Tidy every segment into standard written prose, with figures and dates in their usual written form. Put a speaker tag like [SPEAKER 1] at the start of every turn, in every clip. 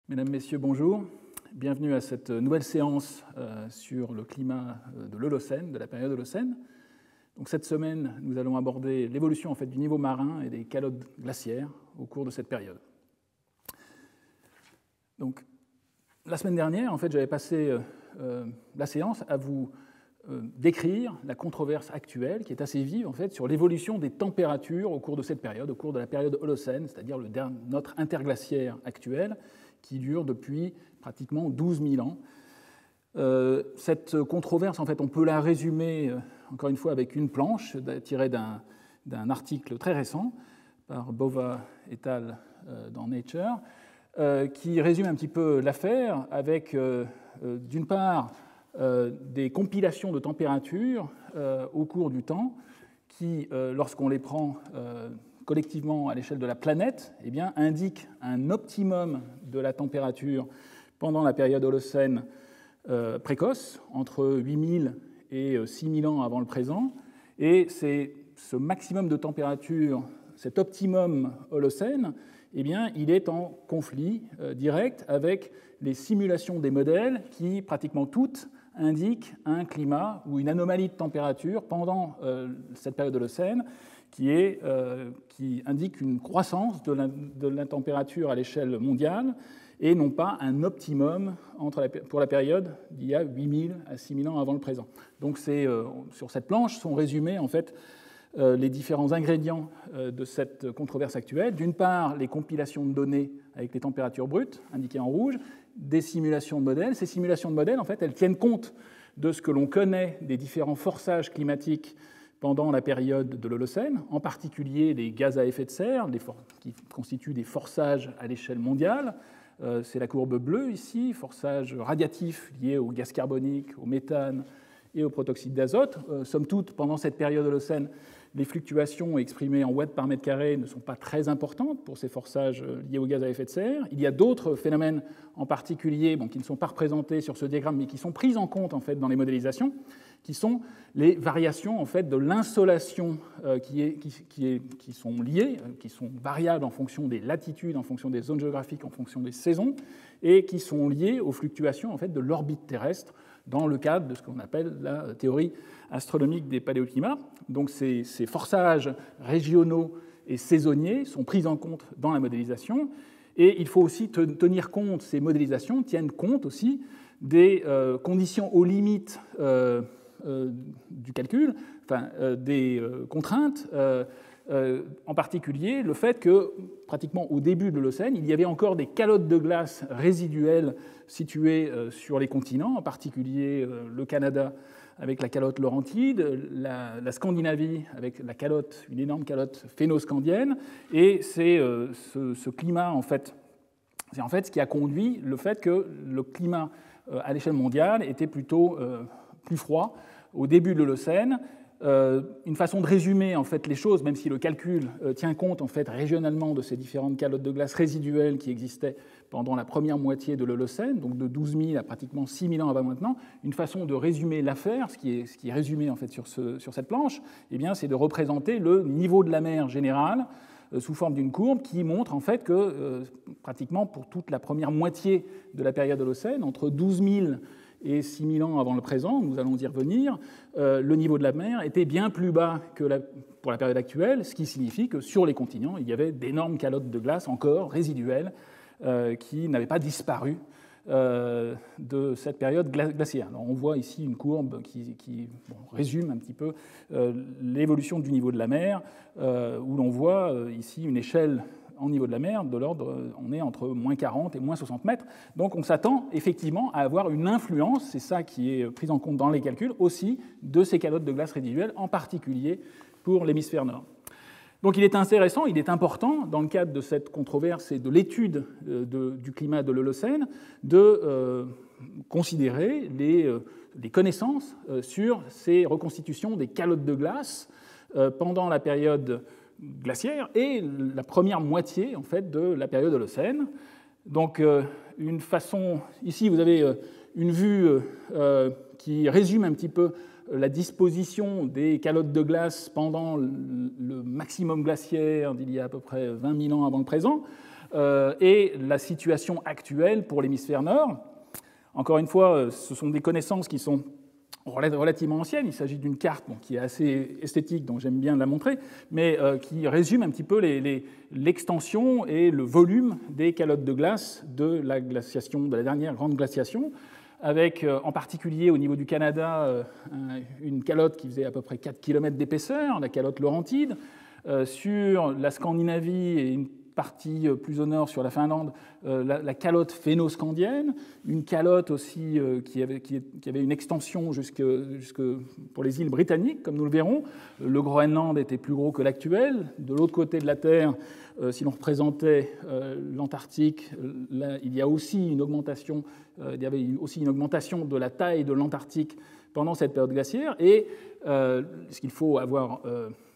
[SPEAKER 1] Mesdames, Messieurs, bonjour. Bienvenue à cette nouvelle séance sur le climat de l'Holocène, de la période Holocène. Donc, cette semaine, nous allons aborder l'évolution en fait, du niveau marin et des calottes glaciaires au cours de cette période. Donc, la semaine dernière, en fait, j'avais passé la séance à vous décrire la controverse actuelle, qui est assez vive, en fait, sur l'évolution des températures au cours de cette période, au cours de la période Holocène, c'est-à-dire notre interglaciaire actuel, qui dure depuis pratiquement 12 000 ans. Cette controverse, en fait, on peut la résumer, encore une fois, avec une planche tirée d'un article très récent par Bova et al. Dans Nature, qui résume un petit peu l'affaire avec, d'une part, des compilations de températures au cours du temps qui, lorsqu'on les prend collectivement à l'échelle de la planète, eh bien, indiquent un optimum de la température pendant la période Holocène précoce, entre 8000 et 6000 ans avant le présent. Et c'est ce maximum de température, cet optimum Holocène, eh bien, il est en conflit direct avec les simulations des modèles qui, pratiquement toutes, indiquent un climat ou une anomalie de température pendant cette période Holocène qui indique une croissance de la température à l'échelle mondiale et non pas un optimum pour la période d'il y a 8000 à 6000 ans avant le présent. Donc sur cette planche sont résumés en fait les différents ingrédients de cette controverse actuelle. D'une part, les compilations de données avec les températures brutes, indiquées en rouge, des simulations de modèles. Ces simulations de modèles, en fait, elles tiennent compte de ce que l'on connaît des différents forçages climatiques pendant la période de l'Holocène, en particulier les gaz à effet de serre, qui constituent des forçages à l'échelle mondiale. C'est la courbe bleue ici, forçage radiatif lié au gaz carbonique, au méthane et au protoxyde d'azote. Somme toute, pendant cette période Holocène, les fluctuations exprimées en watts par mètre carré ne sont pas très importantes pour ces forçages liés au gaz à effet de serre. Il y a d'autres phénomènes en particulier qui ne sont pas représentés sur ce diagramme, mais qui sont pris en compte en fait, dans les modélisations, qui sont les variations en fait, de l'insolation qui sont liées, qui sont variables en fonction des latitudes, en fonction des zones géographiques, en fonction des saisons, et qui sont liées aux fluctuations en fait, de l'orbite terrestre dans le cadre de ce qu'on appelle la théorie astronomique des paléoclimats. Donc ces forçages régionaux et saisonniers sont pris en compte dans la modélisation, et il faut aussi tenir compte, ces modélisations tiennent compte aussi des conditions aux limites du calcul, enfin, des contraintes, en particulier le fait que, pratiquement au début de l'Holocène, il y avait encore des calottes de glace résiduelles situées sur les continents, en particulier le Canada avec la calotte laurentide, la Scandinavie avec la calotte, une énorme calotte phénoscandienne, et c'est ce climat, en fait, c'est en fait ce qui a conduit le fait que le climat à l'échelle mondiale était plutôt plus froid au début de l'Holocène. Une façon de résumer en fait, les choses, même si le calcul tient compte en fait, régionalement de ces différentes calottes de glace résiduelles qui existaient pendant la première moitié de l'Holocène, donc de 12 000 à pratiquement 6 000 ans avant maintenant, une façon de résumer l'affaire, ce qui est résumé en fait, sur cette planche, eh bien, c'est de représenter le niveau de la mer général sous forme d'une courbe qui montre en fait que pratiquement pour toute la première moitié de la période Holocène, entre 12 000 et 6 000 ans avant le présent, nous allons y revenir, le niveau de la mer était bien plus bas que pour la période actuelle, ce qui signifie que sur les continents, il y avait d'énormes calottes de glace encore résiduelles qui n'avaient pas disparu de cette période glaciaire. Alors, on voit ici une courbe qui résume un petit peu l'évolution du niveau de la mer, où l'on voit ici une échelle en niveau de la mer, de l'ordre, on est entre moins 40 et moins 60 mètres. Donc on s'attend effectivement à avoir une influence, c'est ça qui est pris en compte dans les calculs, aussi de ces calottes de glace résiduelles, en particulier pour l'hémisphère nord. Donc il est intéressant, il est important, dans le cadre de cette controverse et de l'étude du climat de l'Holocène, de considérer les connaissances sur ces reconstitutions des calottes de glace pendant la période glaciaire et la première moitié en fait, de la période Holocène. Donc, une façon. Ici, vous avez une vue qui résume un petit peu la disposition des calottes de glace pendant le maximum glaciaire d'il y a à peu près 20 000 ans avant le présent. et la situation actuelle pour l'hémisphère nord. Encore une fois, ce sont des connaissances qui sont relativement anciennes. Il s'agit d'une carte qui est assez esthétique, donc j'aime bien la montrer, mais qui résume un petit peu l'extension et le volume des calottes de glace de la glaciation, de la dernière grande glaciation, avec en particulier au niveau du Canada une calotte qui faisait à peu près 4 km d'épaisseur, la calotte Laurentide. Sur la Scandinavie et une partie plus au nord sur la Finlande, la calotte phénoscandienne, une calotte aussi qui avait une extension jusque pour les îles britanniques, comme nous le verrons. Le Groenland était plus gros que l'actuel. De l'autre côté de la Terre, si l'on représentait l'Antarctique, là, il y avait aussi une augmentation de la taille de l'Antarctique pendant cette période glaciaire. Et ce qu'il faut avoir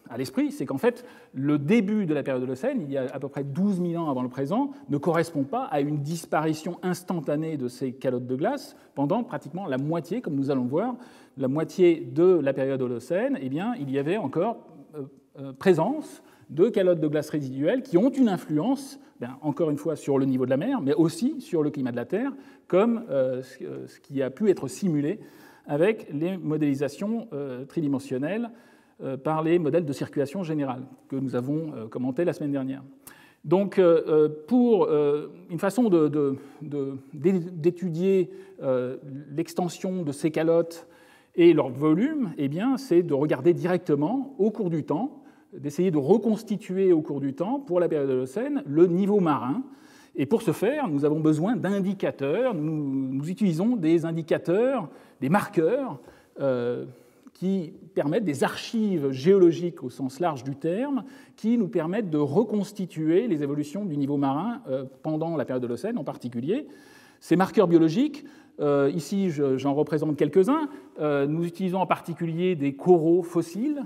[SPEAKER 1] à l'esprit, c'est qu'en fait, le début de la période Holocène, il y a à peu près 12 000 ans avant le présent, ne correspond pas à une disparition instantanée de ces calottes de glace pendant pratiquement la moitié, comme nous allons le voir, la moitié de la période Holocène. Eh bien, il y avait encore présence de calottes de glace résiduelles qui ont une influence, encore une fois, sur le niveau de la mer, mais aussi sur le climat de la Terre, comme ce qui a pu être simulé avec les modélisations tridimensionnelles par les modèles de circulation générale que nous avons commentés la semaine dernière. Donc, pour une façon d'étudier l'extension de ces calottes et leur volume, eh bien, c'est de regarder directement au cours du temps, d'essayer de reconstituer au cours du temps, pour la période Holocène, le niveau marin. Et pour ce faire, nous avons besoin d'indicateurs. Nous utilisons des indicateurs, des marqueurs, qui permettent des archives géologiques au sens large du terme, qui nous permettent de reconstituer les évolutions du niveau marin pendant la période Holocène en particulier. Ces marqueurs biologiques, ici j'en représente quelques-uns, nous utilisons en particulier des coraux fossiles.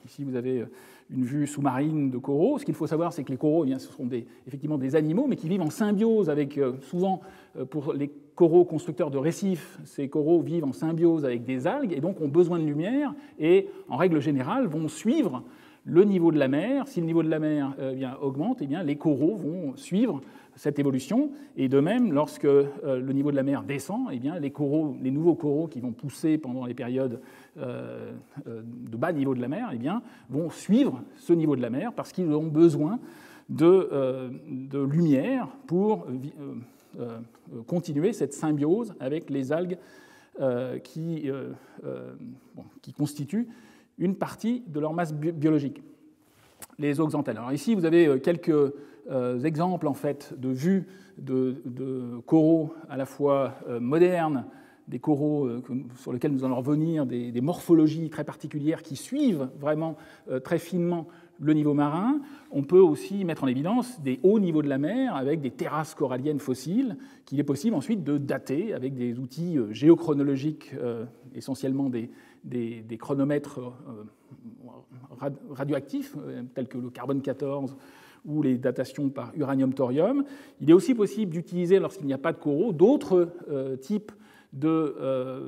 [SPEAKER 1] Ici vous avez une vue sous-marine de coraux. Ce qu'il faut savoir, c'est que les coraux, eh bien, ce sont effectivement des animaux, mais qui vivent en symbiose avec, souvent, pour les coraux constructeurs de récifs, ces coraux vivent en symbiose avec des algues et donc ont besoin de lumière et, en règle générale, vont suivre le niveau de la mer. Si le niveau de la mer augmente, eh bien, les coraux vont suivre cette évolution. Et de même, lorsque le niveau de la mer descend, eh bien, les nouveaux coraux qui vont pousser pendant les périodes de bas niveau de la mer, eh bien, vont suivre ce niveau de la mer parce qu'ils ont besoin de lumière pour continuer cette symbiose avec les algues qui constituent une partie de leur masse biologique, les zooxanthelles. Alors ici, vous avez quelques exemples en fait, de vues de coraux à la fois modernes, des coraux sur lesquels nous allons revenir, des morphologies très particulières qui suivent vraiment très finement le niveau marin. On peut aussi mettre en évidence des hauts niveaux de la mer avec des terrasses coralliennes fossiles qu'il est possible ensuite de dater avec des outils géochronologiques, essentiellement des chronomètres radioactifs, tels que le carbone 14 ou les datations par uranium-thorium. Il est aussi possible d'utiliser, lorsqu'il n'y a pas de coraux, d'autres types de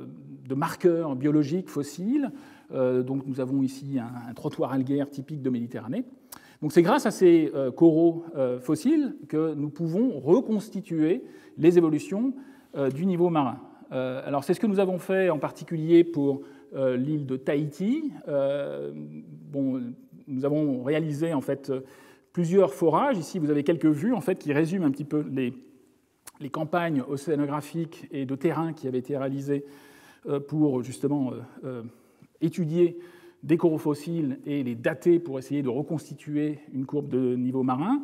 [SPEAKER 1] marqueurs biologiques fossiles. Donc nous avons ici un trottoir algaire typique de Méditerranée. Donc c'est grâce à ces coraux fossiles que nous pouvons reconstituer les évolutions du niveau marin. Alors c'est ce que nous avons fait en particulier pour l'île de Tahiti. Nous avons réalisé en fait plusieurs forages. Ici vous avez quelques vues en fait qui résument un petit peu les campagnes océanographiques et de terrain qui avaient été réalisées pour justement étudier des coraux fossiles et les dater pour essayer de reconstituer une courbe de niveau marin.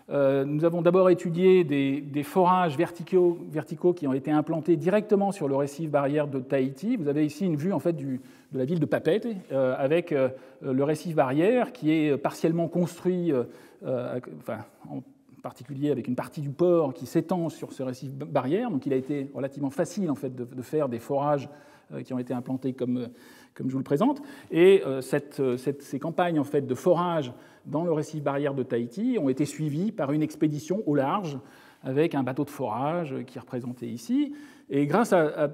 [SPEAKER 1] Nous avons d'abord étudié des forages verticaux qui ont été implantés directement sur le récif barrière de Tahiti. Vous avez ici une vue en fait, de la ville de Papeete avec le récif barrière qui est partiellement construit, en particulier avec une partie du port qui s'étend sur ce récif barrière. Donc il a été relativement facile en fait, de faire des forages qui ont été implantés comme je vous le présente. Et ces campagnes en fait, de forage dans le récif barrière de Tahiti ont été suivies par une expédition au large avec un bateau de forage qui est représenté ici. Et grâce à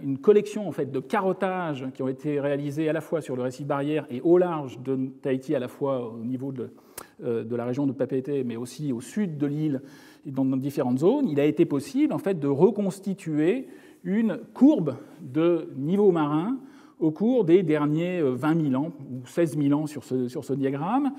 [SPEAKER 1] une collection en fait, de carottages qui ont été réalisés à la fois sur le récif barrière et au large de Tahiti, à la fois au niveau de la région de Papeete, mais aussi au sud de l'île et dans différentes zones, il a été possible en fait, de reconstituer une courbe de niveau marin au cours des derniers 20 000 ans, ou 16 000 ans sur ce diagramme,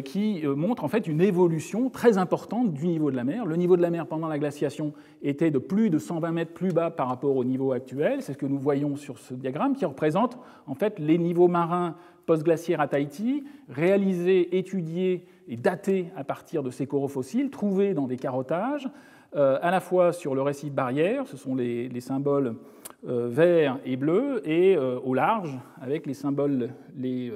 [SPEAKER 1] qui montre en fait une évolution très importante du niveau de la mer. Le niveau de la mer pendant la glaciation était de plus de 120 mètres plus bas par rapport au niveau actuel. C'est ce que nous voyons sur ce diagramme, qui représente en fait les niveaux marins post-glaciaires à Tahiti, réalisés, étudiés et datés à partir de ces coraux fossiles, trouvés dans des carottages, à la fois sur le récif barrière, ce sont les symboles verts et bleus, et au large, avec les symboles, les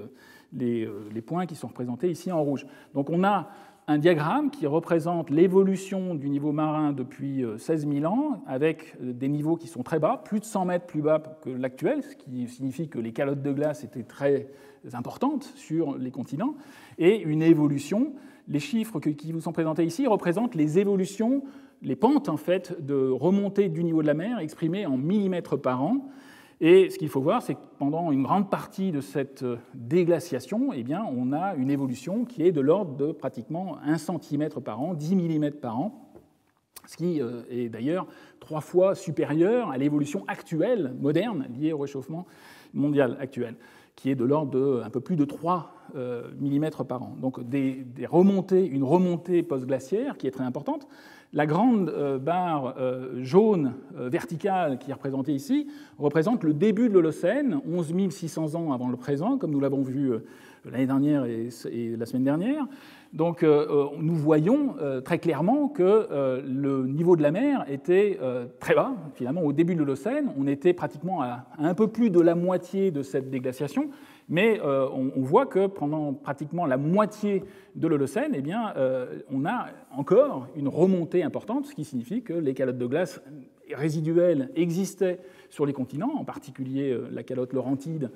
[SPEAKER 1] points qui sont représentés ici en rouge. Donc on a un diagramme qui représente l'évolution du niveau marin depuis 16 000 ans, avec des niveaux qui sont très bas, plus de 100 mètres plus bas que l'actuel, ce qui signifie que les calottes de glace étaient très importantes sur les continents, et une évolution. Les chiffres qui vous sont présentés ici représentent les évolutions, les pentes en fait, de remontée du niveau de la mer exprimées en millimètres par an. Et ce qu'il faut voir, c'est que pendant une grande partie de cette déglaciation, eh bien, on a une évolution qui est de l'ordre de pratiquement 1 cm par an, 10 mm par an, ce qui est d'ailleurs 3 fois supérieur à l'évolution actuelle, moderne, liée au réchauffement mondial actuel, qui est de l'ordre d'un peu plus de 3 mm par an. Donc une remontée post-glaciaire qui est très importante. La grande barre jaune verticale qui est représentée ici représente le début de l'Holocène, 11 600 ans avant le présent, comme nous l'avons vu l'année dernière et la semaine dernière. Donc nous voyons très clairement que le niveau de la mer était très bas. Finalement, au début de l'Holocène, on était pratiquement à un peu plus de la moitié de cette déglaciation, mais on voit que pendant pratiquement la moitié de l'Holocène, eh bien, on a encore une remontée importante, ce qui signifie que les calottes de glace résiduelles existaient sur les continents, en particulier la calotte laurentide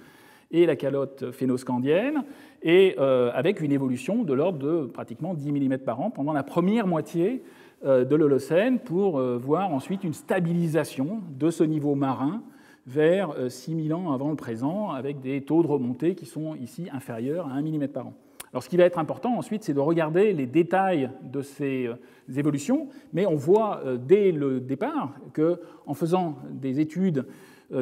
[SPEAKER 1] et la calotte phénoscandienne, et avec une évolution de l'ordre de pratiquement 10 mm par an pendant la première moitié de l'Holocène, pour voir ensuite une stabilisation de ce niveau marin vers 6 000 ans avant le présent, avec des taux de remontée qui sont ici inférieurs à 1 mm par an. Alors, ce qui va être important ensuite, c'est de regarder les détails de ces évolutions, mais on voit dès le départ qu'en faisant des études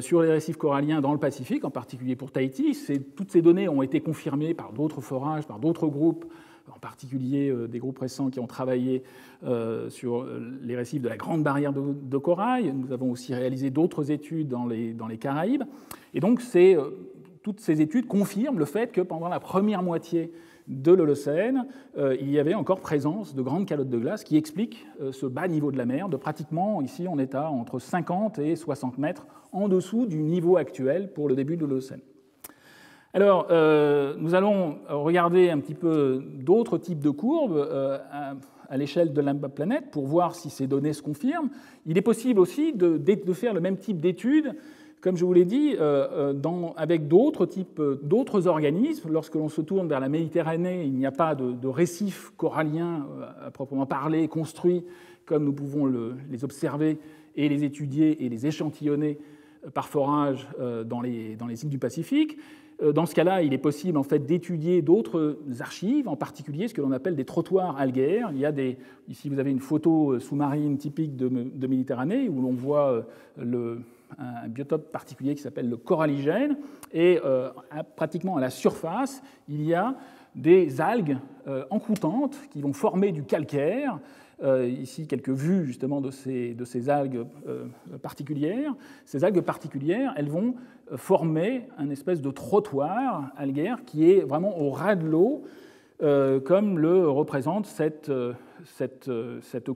[SPEAKER 1] sur les récifs coralliens dans le Pacifique, en particulier pour Tahiti, toutes ces données ont été confirmées par d'autres forages, par d'autres groupes, en particulier des groupes récents qui ont travaillé sur les récifs de la Grande Barrière de Corail. Nous avons aussi réalisé d'autres études dans les Caraïbes. Et donc, toutes ces études confirment le fait que pendant la première moitié de l'Holocène, il y avait encore présence de grandes calottes de glace qui expliquent ce bas niveau de la mer, de pratiquement, ici on est à entre 50 et 60 mètres en dessous du niveau actuel pour le début de l'Holocène. Alors, nous allons regarder un petit peu d'autres types de courbes à l'échelle de la planète pour voir si ces données se confirment. Il est possible aussi de faire le même type d'études, comme je vous l'ai dit, avec d'autres organismes. Lorsque l'on se tourne vers la Méditerranée, il n'y a pas de récifs coralliens à proprement parler construits comme nous pouvons les observer et les étudier et les échantillonner par forage dans les îles du Pacifique. Dans ce cas-là, il est possible en fait, d'étudier d'autres archives, en particulier ce que l'on appelle des trottoirs algaires. Ici, vous avez une photo sous-marine typique de Méditerranée où l'on voit un biotope particulier qui s'appelle le coralligène. Et pratiquement à la surface, il y a des algues encroûtantes qui vont former du calcaire. Ici, quelques vues justement de ces algues particulières. Ces algues particulières, elles vont former un espèce de trottoir algaire qui est vraiment au ras de l'eau, comme le représente cette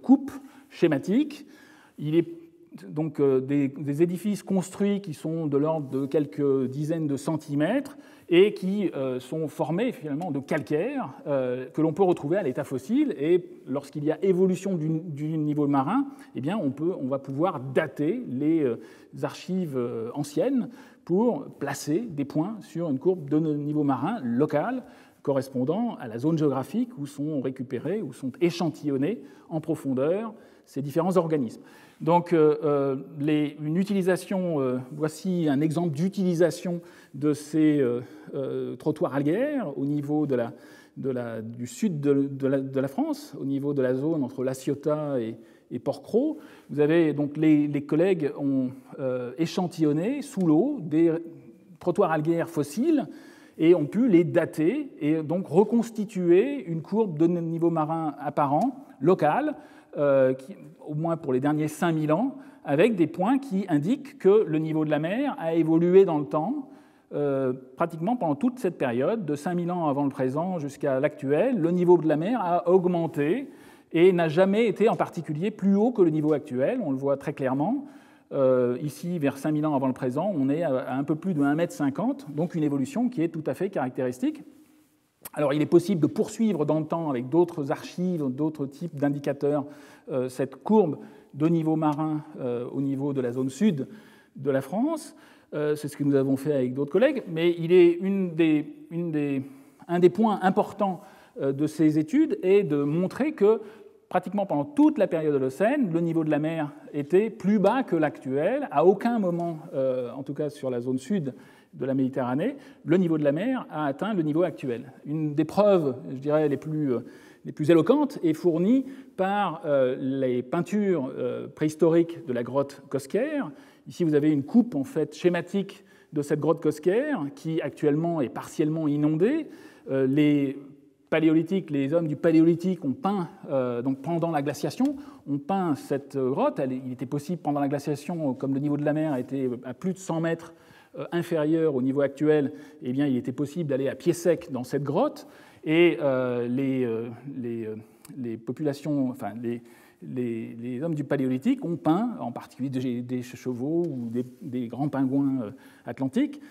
[SPEAKER 1] coupe schématique. Il est donc des édifices construits qui sont de l'ordre de quelques dizaines de centimètres et qui sont formés finalement de calcaire que l'on peut retrouver à l'état fossile. Et lorsqu'il y a évolution du niveau marin, eh bien on va pouvoir dater les archives anciennes pour placer des points sur une courbe de niveau marin local correspondant à la zone géographique où sont récupérés, où sont échantillonnés en profondeur ces différents organismes. Donc, voici un exemple d'utilisation de ces trottoirs algaires au niveau de du sud de la France, au niveau de la zone entre La Ciotat et Port-Cros. Vous avez donc les collègues ont échantillonné sous l'eau des trottoirs algaires fossiles et ont pu les dater et donc reconstituer une courbe de niveau marin apparent, local, au moins pour les derniers 5000 ans, avec des points qui indiquent que le niveau de la mer a évolué dans le temps, pratiquement pendant toute cette période, de 5000 ans avant le présent jusqu'à l'actuel. Le niveau de la mer a augmenté et n'a jamais été en particulier plus haut que le niveau actuel, on le voit très clairement. Ici, vers 5000 ans avant le présent, on est à un peu plus de 1,50 m, donc une évolution qui est tout à fait caractéristique. Alors, il est possible de poursuivre dans le temps avec d'autres archives, d'autres types d'indicateurs, cette courbe de niveau marin au niveau de la zone sud de la France. C'est ce que nous avons fait avec d'autres collègues, mais il est un des points importants de ces études est de montrer que pratiquement pendant toute la période holocène, le niveau de la mer était plus bas que l'actuel. À aucun moment, en tout cas sur la zone sud de la Méditerranée, le niveau de la mer a atteint le niveau actuel. Une des preuves, je dirais, les plus éloquentes est fournie par les peintures préhistoriques de la grotte Cosquer. Ici, vous avez une coupe en fait schématique de cette grotte Cosquer qui actuellement est partiellement inondée. Les hommes du Paléolithique ont peint, donc pendant la glaciation, ont peint cette grotte. Il était possible pendant la glaciation, comme le niveau de la mer était à plus de 100 mètres inférieur au niveau actuel, eh bien, il était possible d'aller à pied sec dans cette grotte. Et les populations, enfin les hommes du Paléolithique ont peint, en particulier des chevaux ou des grands pingouins atlantiques,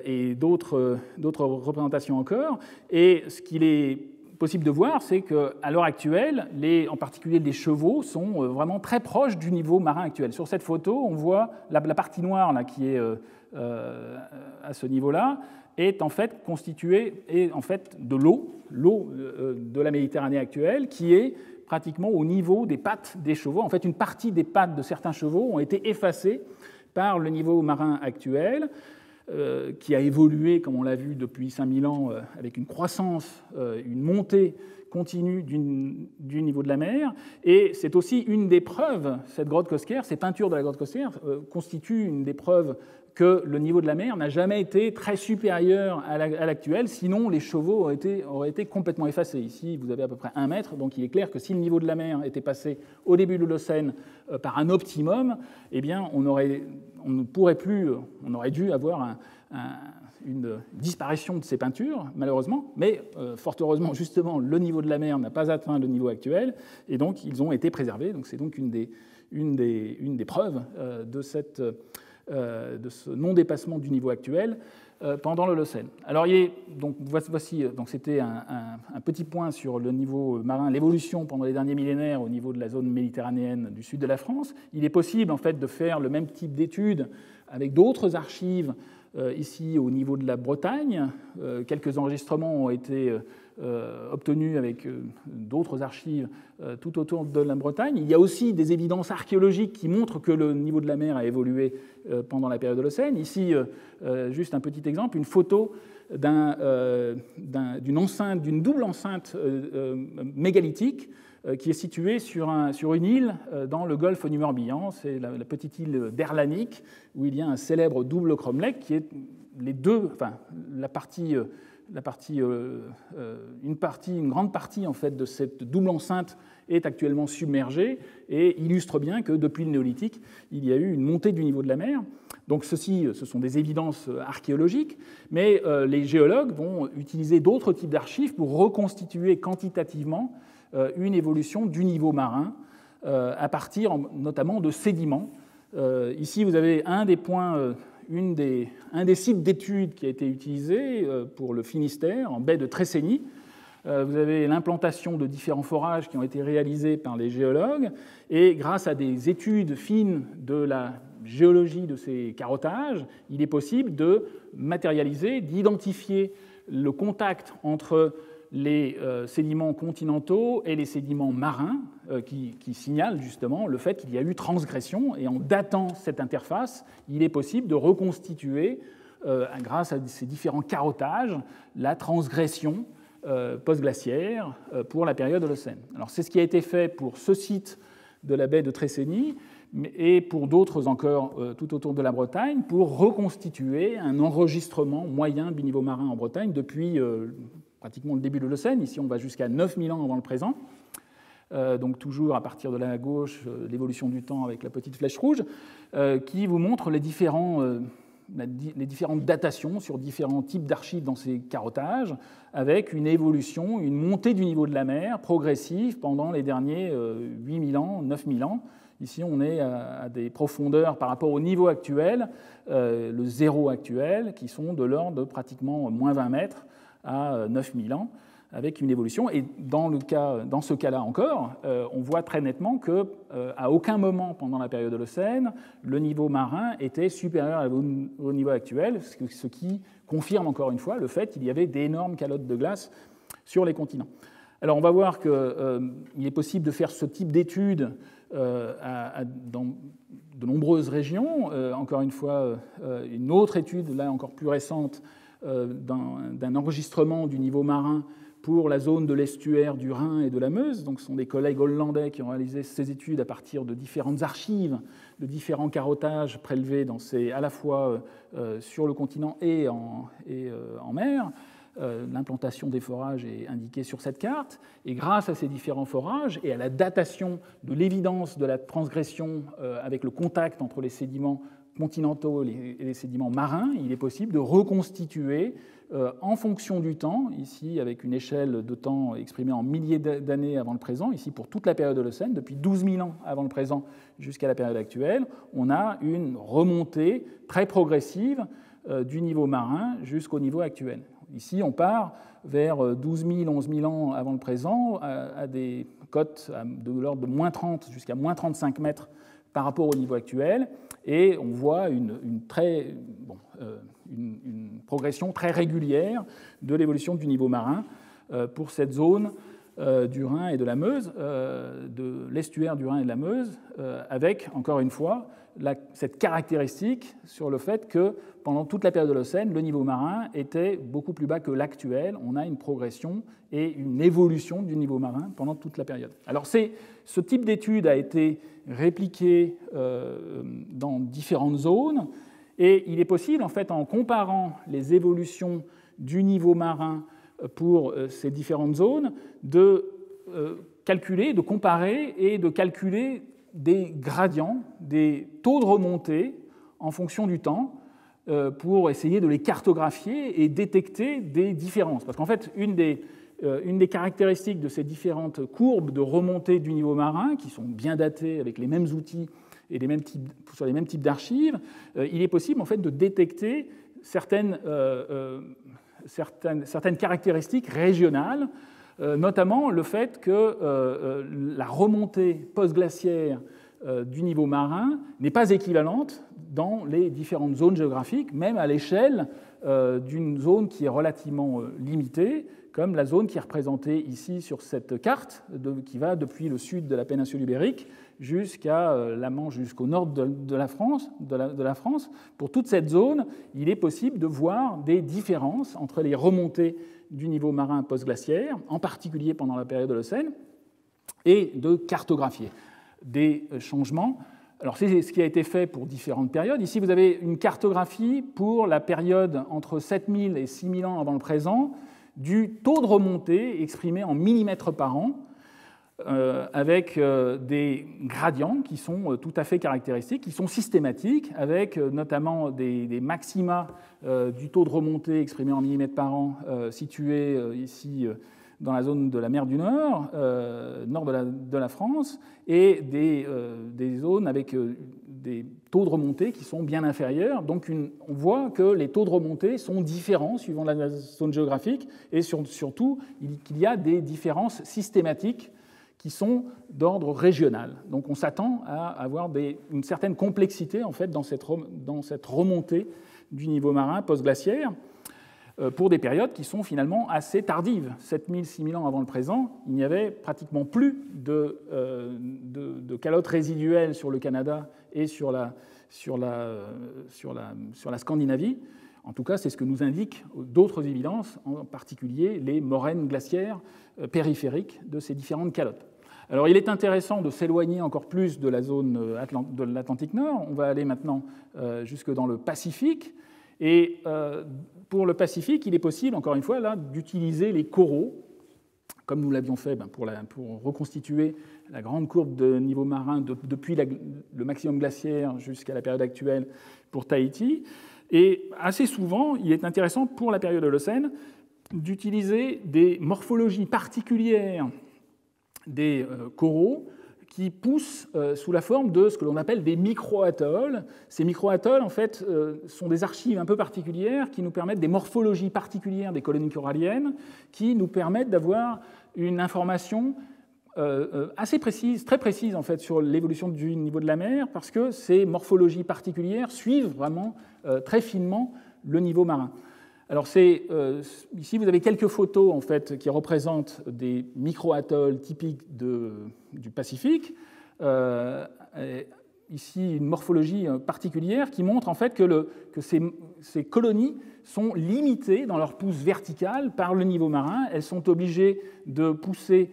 [SPEAKER 1] et d'autres représentations encore. Et ce qu'il est possible de voir, c'est qu'à l'heure actuelle, en particulier les chevaux, sont vraiment très proches du niveau marin actuel. Sur cette photo, on voit la partie noire là, qui est à ce niveau-là, est en fait constituée de l'eau de la Méditerranée actuelle, qui est pratiquement au niveau des pattes des chevaux. En fait, une partie des pattes de certains chevaux ont été effacées par le niveau marin actuel, qui a évolué, comme on l'a vu depuis 5000 ans, avec une croissance, une montée continue du niveau de la mer. Et c'est aussi une des preuves, cette grotte Cosquer, ces peintures de la grotte Cosquer constituent une des preuves que le niveau de la mer n'a jamais été très supérieur à l'actuel, sinon les chevaux auraient été complètement effacés. Ici, vous avez à peu près 1 mètre, donc il est clair que si le niveau de la mer était passé au début de l'Holocène par un optimum, eh bien, on aurait dû avoir une disparition de ces peintures, malheureusement, mais fort heureusement, justement, le niveau de la mer n'a pas atteint le niveau actuel, et donc ils ont été préservés. Donc c'est donc une des preuves de ce non-dépassement du niveau actuel pendant l'Holocène. Alors, voici, c'était un petit point sur le niveau marin, l'évolution pendant les derniers millénaires au niveau de la zone méditerranéenne du sud de la France. Il est possible, en fait, de faire le même type d'études avec d'autres archives ici au niveau de la Bretagne. Quelques enregistrements ont été obtenus avec d'autres archives tout autour de la Bretagne. Il y a aussi des évidences archéologiques qui montrent que le niveau de la mer a évolué pendant la période holocène. Ici, juste un petit exemple, une photo d'une double enceinte mégalithique qui est située sur une île dans le golfe du Morbihan. C'est la petite île d'Erlanik, où il y a un célèbre double cromlech qui est une grande partie en fait de cette double enceinte est actuellement submergée et illustre bien que depuis le néolithique, il y a eu une montée du niveau de la mer. Donc ce sont des évidences archéologiques, mais les géologues vont utiliser d'autres types d'archives pour reconstituer quantitativement une évolution du niveau marin à partir notamment de sédiments. Ici, vous avez un des points, un des sites d'études qui a été utilisé pour le Finistère, en baie de Tressény. Vous avez l'implantation de différents forages qui ont été réalisés par les géologues, et grâce à des études fines de la géologie de ces carottages, il est possible de matérialiser, d'identifier le contact entre les sédiments continentaux et les sédiments marins qui signalent justement le fait qu'il y a eu transgression. Et en datant cette interface, il est possible de reconstituer, grâce à ces différents carottages, la transgression post-glaciaire pour la période Holocène. Alors c'est ce qui a été fait pour ce site de la baie de Trécénie et pour d'autres encore tout autour de la Bretagne pour reconstituer un enregistrement moyen du niveau marin en Bretagne depuis pratiquement le début de l'Holocène. Ici on va jusqu'à 9000 ans avant le présent. Donc toujours à partir de la gauche, l'évolution du temps avec la petite flèche rouge, qui vous montre les différentes datations sur différents types d'archives dans ces carottages, avec une évolution, une montée du niveau de la mer progressive pendant les derniers 8000 ans, 9000 ans. Ici, on est à des profondeurs par rapport au niveau actuel, le zéro actuel, qui sont de l'ordre de pratiquement moins 20 mètres à 9000 ans, avec une évolution. Et dans ce cas-là encore, on voit très nettement qu'à aucun moment pendant la période Holocène, le niveau marin était supérieur au niveau actuel, ce qui confirme encore une fois le fait qu'il y avait d'énormes calottes de glace sur les continents. Alors on va voir qu'il est possible de faire ce type d'études dans de nombreuses régions. Encore une fois, une autre étude, là encore plus récente, d'un enregistrement du niveau marin pour la zone de l'estuaire du Rhin et de la Meuse. Donc, ce sont des collègues hollandais qui ont réalisé ces études à partir de différentes archives, de différents carottages prélevés à la fois sur le continent et en mer. L'implantation des forages est indiquée sur cette carte. Et grâce à ces différents forages et à la datation de l'évidence de la transgression avec le contact entre les sédiments continentaux et les sédiments marins, il est possible de reconstituer en fonction du temps, ici avec une échelle de temps exprimée en milliers d'années avant le présent, ici pour toute la période Holocène, depuis 12 000 ans avant le présent jusqu'à la période actuelle, on a une remontée très progressive du niveau marin jusqu'au niveau actuel. Ici, on part vers 12 000, 11 000 ans avant le présent, à des cotes de l'ordre de moins 30 jusqu'à moins 35 mètres par rapport au niveau actuel, et on voit une progression très régulière de l'évolution du niveau marin pour cette zone du Rhin et de la Meuse, de l'estuaire du Rhin et de la Meuse, avec, encore une fois, cette caractéristique sur le fait que pendant toute la période Holocène, le niveau marin était beaucoup plus bas que l'actuel. On a une progression et une évolution du niveau marin pendant toute la période. Alors ce type d'étude a été répliqué dans différentes zones, et il est possible, en fait, en comparant les évolutions du niveau marin pour ces différentes zones, de calculer, de comparer et de calculer des gradients, des taux de remontée en fonction du temps, pour essayer de les cartographier et détecter des différences. Parce qu'en fait, une des caractéristiques de ces différentes courbes de remontée du niveau marin, qui sont bien datées avec les mêmes outils et sur les mêmes types d'archives, il est possible en fait de détecter certaines caractéristiques régionales, notamment le fait que la remontée post-glaciaire du niveau marin n'est pas équivalente dans les différentes zones géographiques, même à l'échelle d'une zone qui est relativement limitée, comme la zone qui est représentée ici sur cette carte, qui va depuis le sud de la péninsule ibérique jusqu'à la Manche, jusqu'au nord de la France. Pour toute cette zone, il est possible de voir des différences entre les remontées du niveau marin post-glaciaire, en particulier pendant la période Holocène, et de cartographier des changements. Alors, c'est ce qui a été fait pour différentes périodes. Ici, vous avez une cartographie pour la période entre 7000 et 6000 ans avant le présent, du taux de remontée exprimé en millimètres par an, avec des gradients qui sont tout à fait caractéristiques, qui sont systématiques, avec notamment des maxima du taux de remontée exprimé en millimètres par an, situés ici dans la zone de la mer du Nord, nord de la France, et des zones avec des taux de remontée qui sont bien inférieurs. Donc on voit que les taux de remontée sont différents suivant la zone géographique, et surtout qu'il y a des différences systématiques qui sont d'ordre régional. Donc on s'attend à avoir une certaine complexité en fait, dans cette remontée du niveau marin post-glaciaire, pour des périodes qui sont finalement assez tardives. 7000, 6000 ans avant le présent, il n'y avait pratiquement plus de calottes résiduelles sur le Canada et sur la Scandinavie. En tout cas, c'est ce que nous indiquent d'autres évidences, en particulier les moraines glaciaires périphériques de ces différentes calottes. Alors, il est intéressant de s'éloigner encore plus de la zone de l'Atlantique Nord. On va aller maintenant jusque dans le Pacifique. Et pour le Pacifique, il est possible, encore une fois, là, d'utiliser les coraux, comme nous l'avions fait pour reconstituer la grande courbe de niveau marin depuis le maximum glaciaire jusqu'à la période actuelle pour Tahiti. Et assez souvent, il est intéressant pour la période Holocène d'utiliser des morphologies particulières des coraux qui poussent sous la forme de ce que l'on appelle des micro-atolls. Ces micro-atolls, en fait, sont des archives un peu particulières qui nous permettent des morphologies particulières des colonies coralliennes, qui nous permettent d'avoir une information assez précise, très précise en fait, sur l'évolution du niveau de la mer, parce que ces morphologies particulières suivent vraiment très finement le niveau marin. Alors ici, vous avez quelques photos en fait, qui représentent des micro-atolls typiques du Pacifique. Ici, une morphologie particulière qui montre en fait que ces colonies sont limitées dans leur pousse verticale par le niveau marin. Elles sont obligées de pousser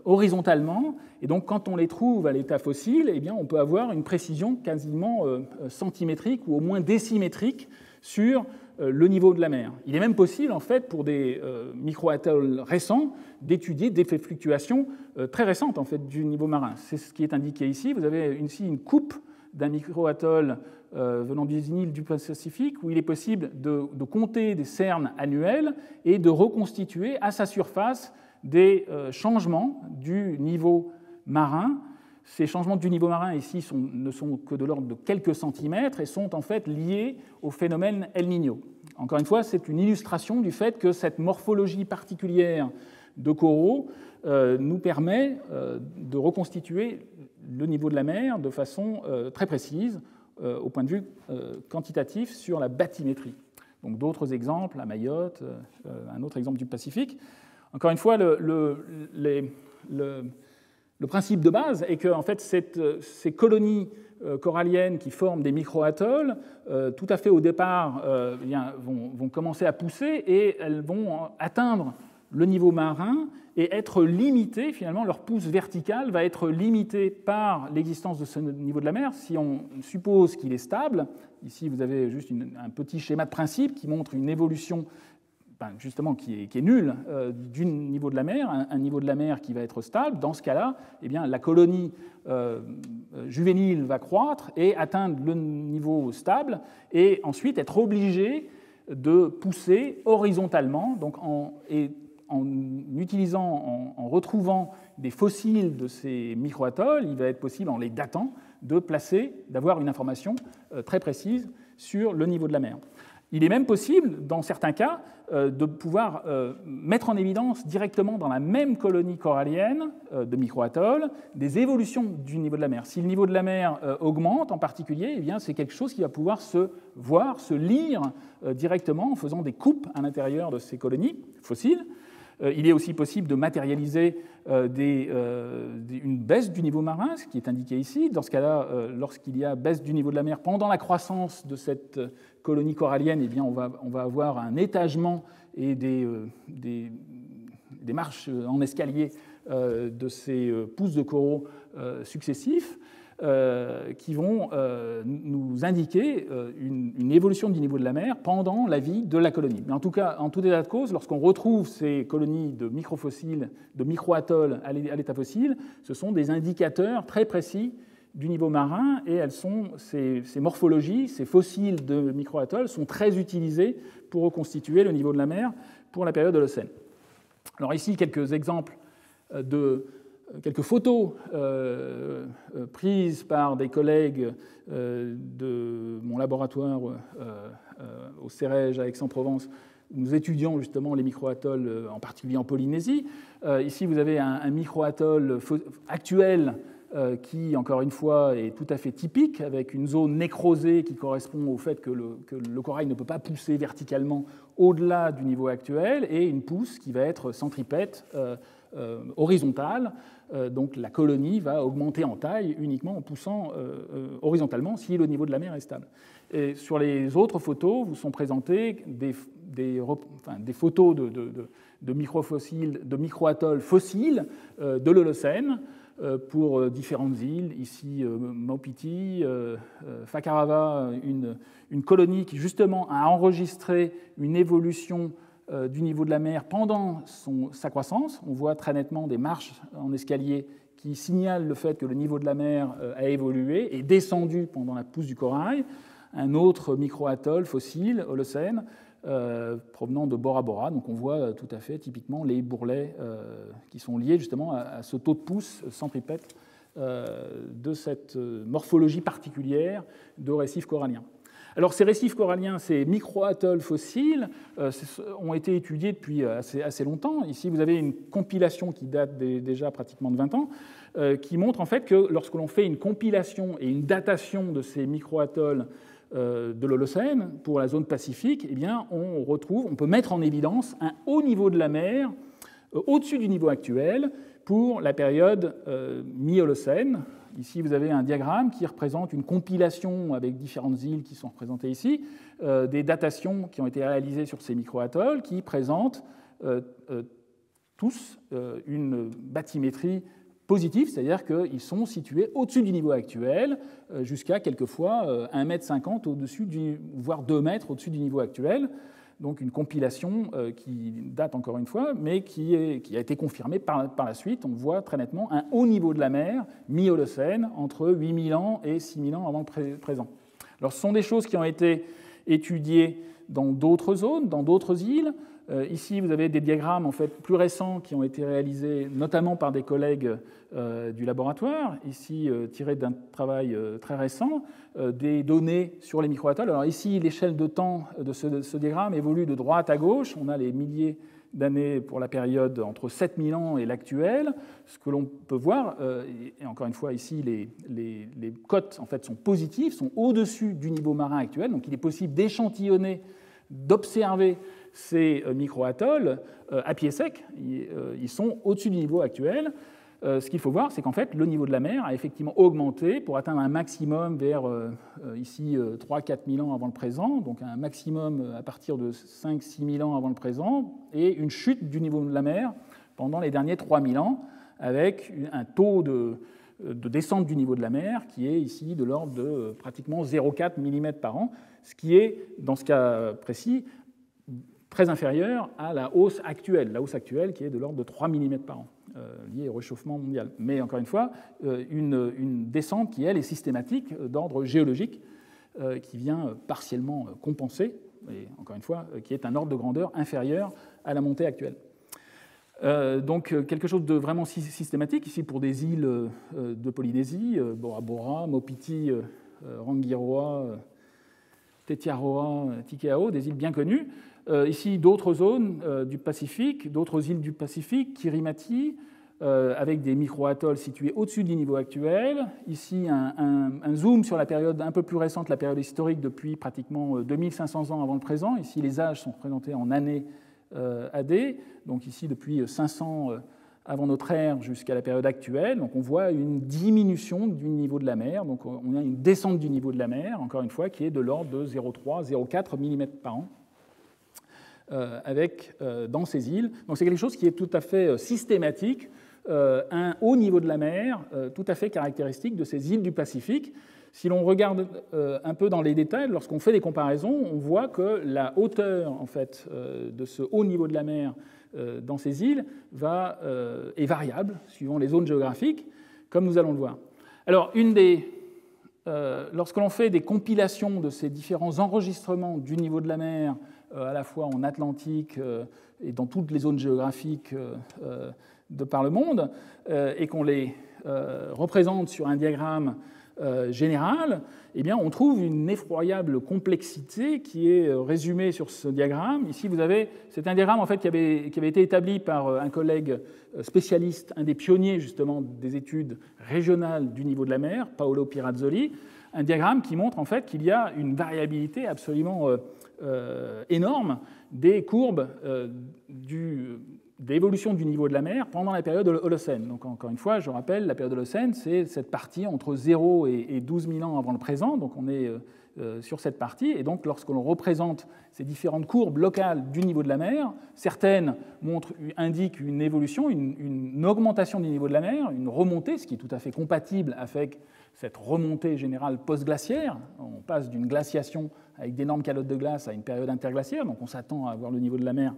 [SPEAKER 1] horizontalement. Et donc, quand on les trouve à l'état fossile, eh bien, on peut avoir une précision quasiment centimétrique ou au moins décimétrique sur le niveau de la mer. Il est même possible, en fait, pour des micro-atolls récents, d'étudier des fluctuations très récentes en fait, du niveau marin. C'est ce qui est indiqué ici. Vous avez ici une coupe d'un micro-atoll venant des îles du Pacifique, où il est possible de compter des cernes annuelles et de reconstituer à sa surface des changements du niveau marin. Ces changements du niveau marin ici ne sont que de l'ordre de quelques centimètres et sont en fait liés au phénomène El Niño. Encore une fois, c'est une illustration du fait que cette morphologie particulière de coraux nous permet de reconstituer le niveau de la mer de façon très précise au point de vue quantitatif sur la bathymétrie. Donc d'autres exemples à Mayotte, un autre exemple du Pacifique. Encore une fois, le principe de base est que en fait, ces colonies coralliennes qui forment des micro-atolls, tout à fait au départ, vont commencer à pousser et elles vont atteindre le niveau marin et être limitées, finalement, leur pousse verticale va être limitée par l'existence de ce niveau de la mer. Si on suppose qu'il est stable, ici vous avez juste un petit schéma de principe qui montre une évolution justement qui est nul du niveau de la mer, un niveau de la mer qui va être stable. Dans ce cas-là, eh bien, la colonie juvénile va croître et atteindre le niveau stable et ensuite être obligée de pousser horizontalement, donc en utilisant, en retrouvant des fossiles de ces micro-atolls, il va être possible, en les datant, d'avoir une information très précise sur le niveau de la mer. Il est même possible, dans certains cas, de pouvoir mettre en évidence directement dans la même colonie corallienne de micro-atolls des évolutions du niveau de la mer. Si le niveau de la mer augmente en particulier, eh bien, c'est quelque chose qui va pouvoir se voir, se lire directement en faisant des coupes à l'intérieur de ces colonies fossiles. Il est aussi possible de matérialiser une baisse du niveau marin, ce qui est indiqué ici. Dans ce cas-là, lorsqu'il y a baisse du niveau de la mer pendant la croissance de cette colonie corallienne, eh bien, on va avoir un étagement et des marches en escalier de ces pousses de coraux successifs qui vont nous indiquer une évolution du niveau de la mer pendant la vie de la colonie. Mais en tout cas, en tout état de cause, lorsqu'on retrouve ces colonies de microfossiles, de micro-atolls à l'état fossile, ce sont des indicateurs très précis du niveau marin et ces morphologies, ces fossiles de micro-atolls sont très utilisés pour reconstituer le niveau de la mer pour la période Holocène. Alors ici, quelques exemples quelques photos prises par des collègues de mon laboratoire au CEREJ à Aix-en-Provence, où nous étudions justement les micro-atolls, en particulier en Polynésie. Ici, vous avez un micro-atoll actuel qui, encore une fois, est tout à fait typique, avec une zone nécrosée qui correspond au fait que le corail ne peut pas pousser verticalement au-delà du niveau actuel, et une pousse qui va être centripète horizontale. Donc la colonie va augmenter en taille uniquement en poussant horizontalement si le niveau de la mer est stable. Et sur les autres photos, vous sont présentées des photos de microfossiles, de microatolls fossiles de l'Holocène pour différentes îles. Ici, Maupiti, Fakarava, une colonie qui justement a enregistré une évolution du niveau de la mer pendant sa croissance. On voit très nettement des marches en escalier qui signalent le fait que le niveau de la mer a évolué et descendu pendant la pousse du corail. Un autre micro-atoll fossile, Holocène, provenant de Bora Bora. Donc on voit tout à fait typiquement les bourrelets qui sont liés justement à ce taux de pousse centripète de cette morphologie particulière de récifs coralliens. Alors ces récifs coralliens, ces micro-atolls fossiles, ont été étudiés depuis assez longtemps. Ici, vous avez une compilation qui date déjà pratiquement de 20 ans, qui montre en fait que lorsque l'on fait une compilation et une datation de ces micro-atolls de l'Holocène pour la zone Pacifique, eh bien, on peut mettre en évidence un haut niveau de la mer au-dessus du niveau actuel pour la période mi-Holocène. Ici, vous avez un diagramme qui représente une compilation avec différentes îles qui sont représentées ici, des datations qui ont été réalisées sur ces micro-atolls qui présentent tous une bathymétrie positive, c'est-à-dire qu'ils sont situés au-dessus du niveau actuel, jusqu'à quelquefois 1,50 m au-dessus, voire 2 mètres au-dessus du niveau actuel. Donc une compilation qui date encore une fois, mais qui a été confirmée par la suite. On voit très nettement un haut niveau de la mer, mi-Holocène, entre 8000 ans et 6000 ans avant le présent. Alors ce sont des choses qui ont été étudiées dans d'autres zones, dans d'autres îles. Ici, vous avez des diagrammes en fait, plus récents qui ont été réalisés notamment par des collègues du laboratoire, ici tirés d'un travail très récent, des données sur les micro-atolls. Alors ici, l'échelle de temps de ce diagramme évolue de droite à gauche. On a les milliers d'années pour la période entre 7000 ans et l'actuel. Ce que l'on peut voir, et encore une fois ici, les cotes en fait, sont positives, sont au-dessus du niveau marin actuel. Donc il est possible d'échantillonner, d'observer ces micro-atolls à pied sec. Ils sont au-dessus du niveau actuel. Ce qu'il faut voir, c'est qu'en fait, le niveau de la mer a effectivement augmenté pour atteindre un maximum vers, ici, 3-4 000 ans avant le présent, donc un maximum à partir de 5-6 000 ans avant le présent, et une chute du niveau de la mer pendant les derniers 3 000 ans, avec un taux de descente du niveau de la mer qui est ici de l'ordre de pratiquement 0,4 mm par an, ce qui est, dans ce cas précis, très inférieure à la hausse actuelle qui est de l'ordre de 3 mm par an, liée au réchauffement mondial. Mais encore une fois, une descente qui, elle, est systématique d'ordre géologique, qui vient partiellement compenser, et encore une fois, qui est un ordre de grandeur inférieur à la montée actuelle. Donc quelque chose de vraiment systématique, ici pour des îles de Polynésie, Bora Bora, Maupiti, Rangiroa, Tetiaroa, Tikehau, des îles bien connues. Ici, d'autres zones du Pacifique, d'autres îles du Pacifique, Kirimati, avec des micro-atolls situés au-dessus du niveau actuel. Ici, un zoom sur la période un peu plus récente, la période historique depuis pratiquement 2500 ans avant le présent. Ici, les âges sont représentés en années AD, donc ici depuis 500 avant notre ère jusqu'à la période actuelle. Donc on voit une diminution du niveau de la mer, donc on a une descente du niveau de la mer, encore une fois, qui est de l'ordre de 0,3-0,4 mm par an. Dans ces îles. Donc c'est quelque chose qui est tout à fait systématique, un haut niveau de la mer tout à fait caractéristique de ces îles du Pacifique. Si l'on regarde un peu dans les détails, lorsqu'on fait des comparaisons, on voit que la hauteur en fait, de ce haut niveau de la mer dans ces îles est variable suivant les zones géographiques, comme nous allons le voir. Alors, lorsque l'on fait des compilations de ces différents enregistrements du niveau de la mer, à la fois en Atlantique et dans toutes les zones géographiques de par le monde, et qu'on les représente sur un diagramme général, eh bien, on trouve une effroyable complexité qui est résumée sur ce diagramme. Ici, c'est un diagramme en fait, qui avait été établi par un collègue spécialiste, un des pionniers justement des études régionales du niveau de la mer, Paolo Pirazzoli, un diagramme qui montre en fait qu'il y a une variabilité absolument énorme des courbes d'évolution du niveau de la mer pendant la période Holocène. Donc encore une fois, je rappelle, la période Holocène, c'est cette partie entre 0 et 12 000 ans avant le présent, donc on est sur cette partie. Et donc, lorsque l'on représente ces différentes courbes locales du niveau de la mer, certaines indiquent une évolution, une augmentation du niveau de la mer, une remontée, ce qui est tout à fait compatible avec cette remontée générale post-glaciaire. On passe d'une glaciation avec d'énormes calottes de glace à une période interglaciaire, donc on s'attend à voir le niveau de la mer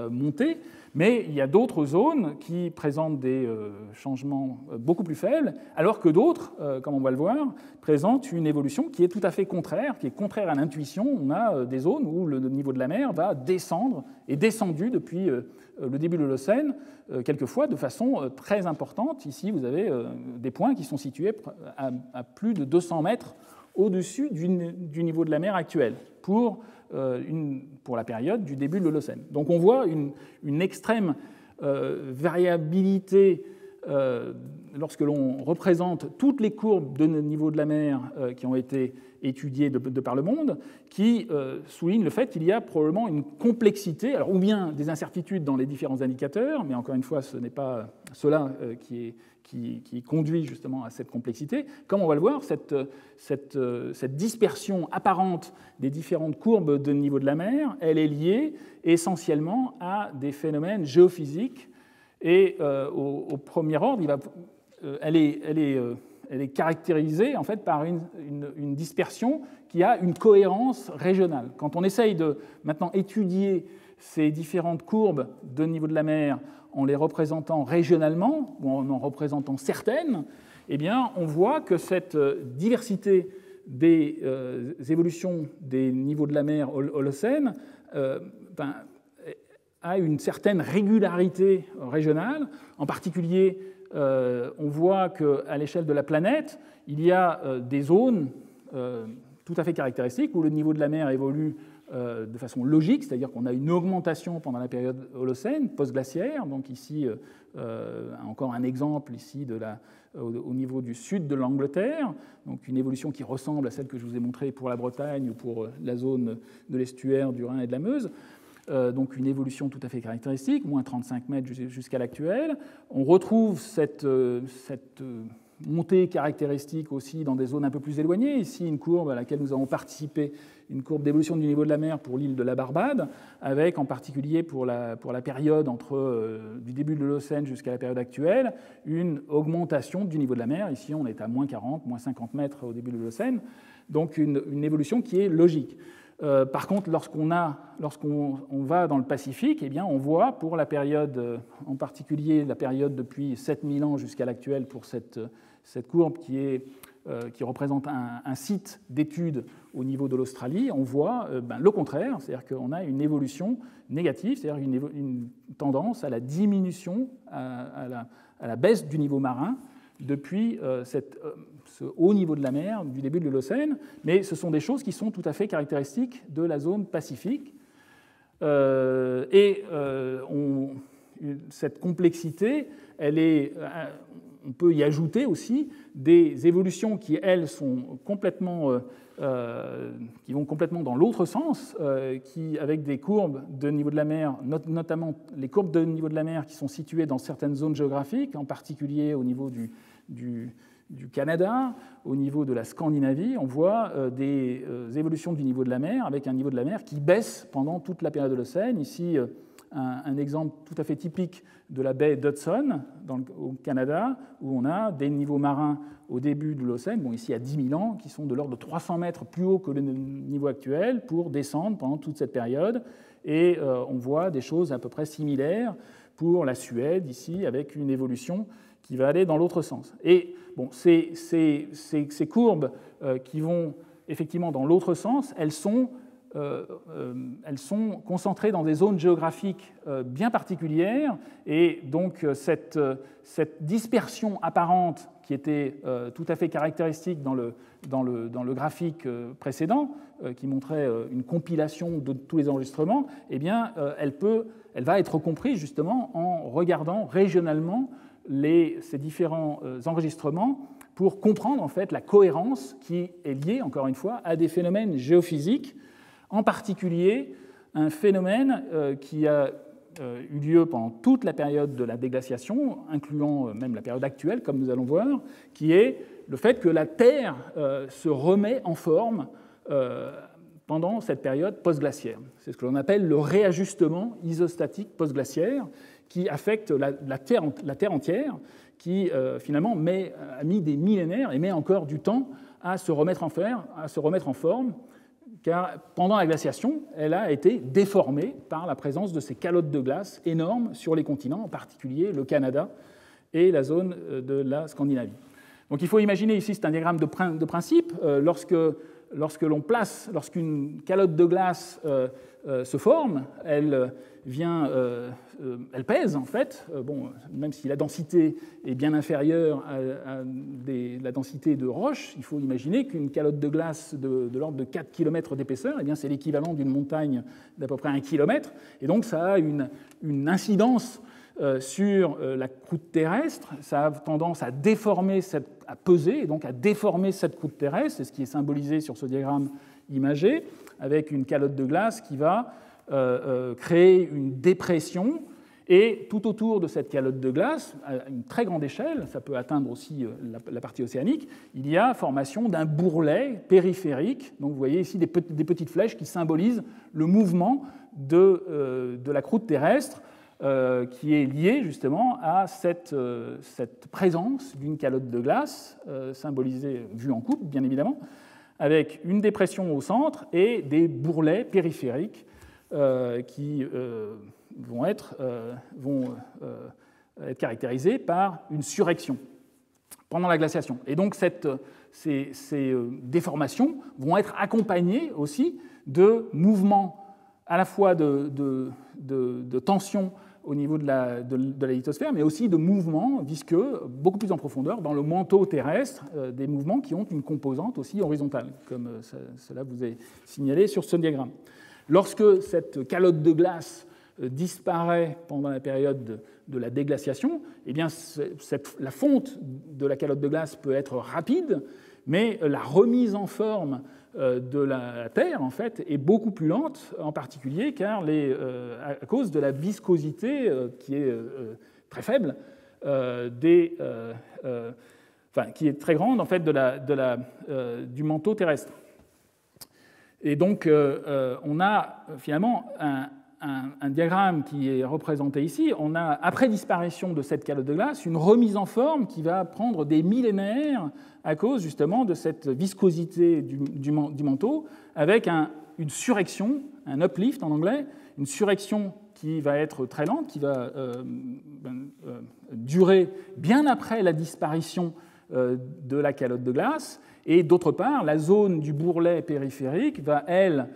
[SPEAKER 1] monter. Mais il y a d'autres zones qui présentent des changements beaucoup plus faibles, alors que d'autres, comme on va le voir, présentent une évolution qui est tout à fait contraire, qui est contraire à l'intuition. On a des zones où le niveau de la mer va descendre, et descendu depuis le début de l'Holocène, quelquefois de façon très importante. Ici, vous avez des points qui sont situés à plus de 200 mètres au-dessus du niveau de la mer actuel pour la période du début de l'Holocène. Donc on voit une extrême variabilité lorsque l'on représente toutes les courbes de niveau de la mer qui ont été étudiées de par le monde, qui souligne le fait qu'il y a probablement une complexité, alors ou bien des incertitudes dans les différents indicateurs, mais encore une fois, ce n'est pas cela qui conduit justement à cette complexité. Comme on va le voir, cette dispersion apparente des différentes courbes de niveau de la mer, elle est liée essentiellement à des phénomènes géophysiques. Et au premier ordre, elle est caractérisée en fait par une dispersion qui a une cohérence régionale. Quand on essaye de maintenant étudier ces différentes courbes de niveau de la mer en les représentant régionalement, ou en représentant certaines, eh bien, on voit que cette diversité des évolutions des niveaux de la mer holocène a une certaine régularité régionale. En particulier, on voit qu'à l'échelle de la planète, il y a des zones tout à fait caractéristiques où le niveau de la mer évolue de façon logique, c'est-à-dire qu'on a une augmentation pendant la période holocène, post-glaciaire. Donc ici, encore un exemple ici au niveau du sud de l'Angleterre, donc une évolution qui ressemble à celle que je vous ai montrée pour la Bretagne ou pour la zone de l'estuaire du Rhin et de la Meuse. Donc une évolution tout à fait caractéristique, moins 35 mètres jusqu'à l'actuel. On retrouve cette montée caractéristique aussi dans des zones un peu plus éloignées. Ici, une courbe à laquelle nous avons participé, une courbe d'évolution du niveau de la mer pour l'île de la Barbade, avec en particulier pour la période du début de l'Holocène jusqu'à la période actuelle, une augmentation du niveau de la mer. Ici, on est à moins 40, moins 50 mètres au début de l'Holocène, donc une évolution qui est logique. Par contre, lorsqu'on va dans le Pacifique, eh bien, on voit pour la période, en particulier la période depuis 7000 ans jusqu'à l'actuel, pour cette courbe qui représente un site d'étude au niveau de l'Australie, on voit le contraire, c'est-à-dire qu'on a une évolution négative, c'est-à-dire une tendance à la diminution, à la baisse du niveau marin depuis ce haut niveau de la mer du début de l'Holocène, mais ce sont des choses qui sont tout à fait caractéristiques de la zone Pacifique. Cette complexité, on peut y ajouter aussi des évolutions qui, elles, sont qui vont complètement dans l'autre sens, avec des courbes de niveau de la mer, notamment les courbes de niveau de la mer qui sont situées dans certaines zones géographiques, en particulier au niveau du Canada, au niveau de la Scandinavie. On voit des évolutions du niveau de la mer, avec un niveau de la mer qui baisse pendant toute la période de l'Holocène. Ici, un exemple tout à fait typique de la baie d'Hudson au Canada, où on a des niveaux marins au début de l'Holocène, ici à 10 000 ans, qui sont de l'ordre de 300 mètres plus haut que le niveau actuel, pour descendre pendant toute cette période. Et on voit des choses à peu près similaires pour la Suède, ici, avec une évolution qui va aller dans l'autre sens. Et ces courbes qui vont effectivement dans l'autre sens, elles sont concentrées dans des zones géographiques bien particulières, et donc cette dispersion apparente qui était tout à fait caractéristique dans le graphique précédent, qui montrait une compilation de tous les enregistrements, eh bien, elle va être comprise justement en regardant régionalement ces différents enregistrements pour comprendre en fait la cohérence qui est liée, encore une fois, à des phénomènes géophysiques, en particulier un phénomène qui a eu lieu pendant toute la période de la déglaciation, incluant même la période actuelle, comme nous allons voir, qui est le fait que la Terre se remet en forme pendant cette période post-glaciaire. C'est ce que l'on appelle le réajustement isostatique post-glaciaire qui affecte la Terre entière, qui finalement a mis des millénaires et met encore du temps à se remettre en forme, car pendant la glaciation, elle a été déformée par la présence de ces calottes de glace énormes sur les continents, en particulier le Canada et la zone de la Scandinavie. Donc il faut imaginer ici, c'est un diagramme de principe, lorsqu'une calotte de glace se forme, elle pèse en fait, même si la densité est bien inférieure à la densité de roche, il faut imaginer qu'une calotte de glace de l'ordre de 4 km d'épaisseur, eh bien c'est l'équivalent d'une montagne d'à peu près 1 km, et donc ça a une incidence sur la croûte terrestre, ça a tendance à déformer, à peser, et donc à déformer cette croûte terrestre, c'est ce qui est symbolisé sur ce diagramme imagé, avec une calotte de glace qui va créer une dépression, et tout autour de cette calotte de glace, à une très grande échelle, ça peut atteindre aussi la partie océanique, il y a formation d'un bourrelet périphérique. Donc vous voyez ici des petites flèches qui symbolisent le mouvement de la croûte terrestre, qui est lié justement à cette présence d'une calotte de glace, symbolisée, vue en coupe bien évidemment, avec une dépression au centre et des bourrelets périphériques qui vont être caractérisés par une surrection pendant la glaciation. Et donc ces déformations vont être accompagnées aussi de mouvements à la fois de tension au niveau de la lithosphère, mais aussi de mouvements visqueux beaucoup plus en profondeur dans le manteau terrestre, des mouvements qui ont une composante aussi horizontale, comme cela vous est signalé sur ce diagramme. Lorsque cette calotte de glace disparaît pendant la période de la déglaciation, eh bien, la fonte de la calotte de glace peut être rapide, mais la remise en forme de la Terre, en fait, est beaucoup plus lente, en particulier car à cause de la viscosité qui est très faible, qui est très grande, en fait, du manteau terrestre. Et donc, on a finalement un diagramme qui est représenté ici. On a, après disparition de cette calotte de glace, une remise en forme qui va prendre des millénaires à cause justement de cette viscosité du manteau, avec une surrection, un uplift en anglais, une surrection qui va être très lente, qui va durer bien après la disparition de la calotte de glace. Et d'autre part, la zone du bourrelet périphérique va, elle,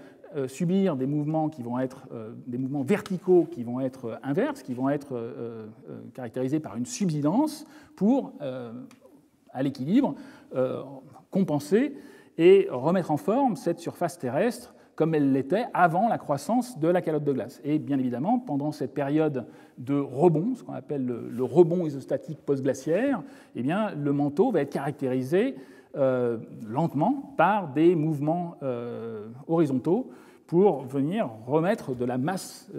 [SPEAKER 1] subir des mouvements qui vont être des mouvements verticaux qui vont être inverses, qui vont être caractérisés par une subsidence pour, à l'équilibre, compenser et remettre en forme cette surface terrestre comme elle l'était avant la croissance de la calotte de glace. Et bien évidemment, pendant cette période de rebond, ce qu'on appelle le rebond isostatique post-glaciaire, eh bien, le manteau va être caractérisé lentement par des mouvements horizontaux pour venir remettre de la masse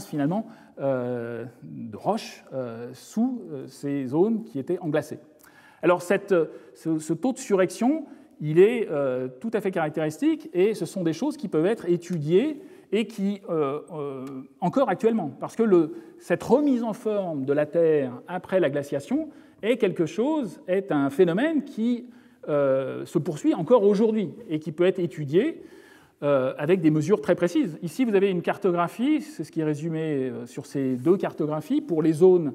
[SPEAKER 1] finalement de roches sous ces zones qui étaient englacées. Alors ce taux de surrection, il est tout à fait caractéristique et ce sont des choses qui peuvent être étudiées et qui, encore actuellement, parce que cette remise en forme de la Terre après la glaciation est un phénomène qui se poursuit encore aujourd'hui et qui peut être étudié avec des mesures très précises. Ici, vous avez une cartographie, c'est ce qui est résumé sur ces deux cartographies, pour les zones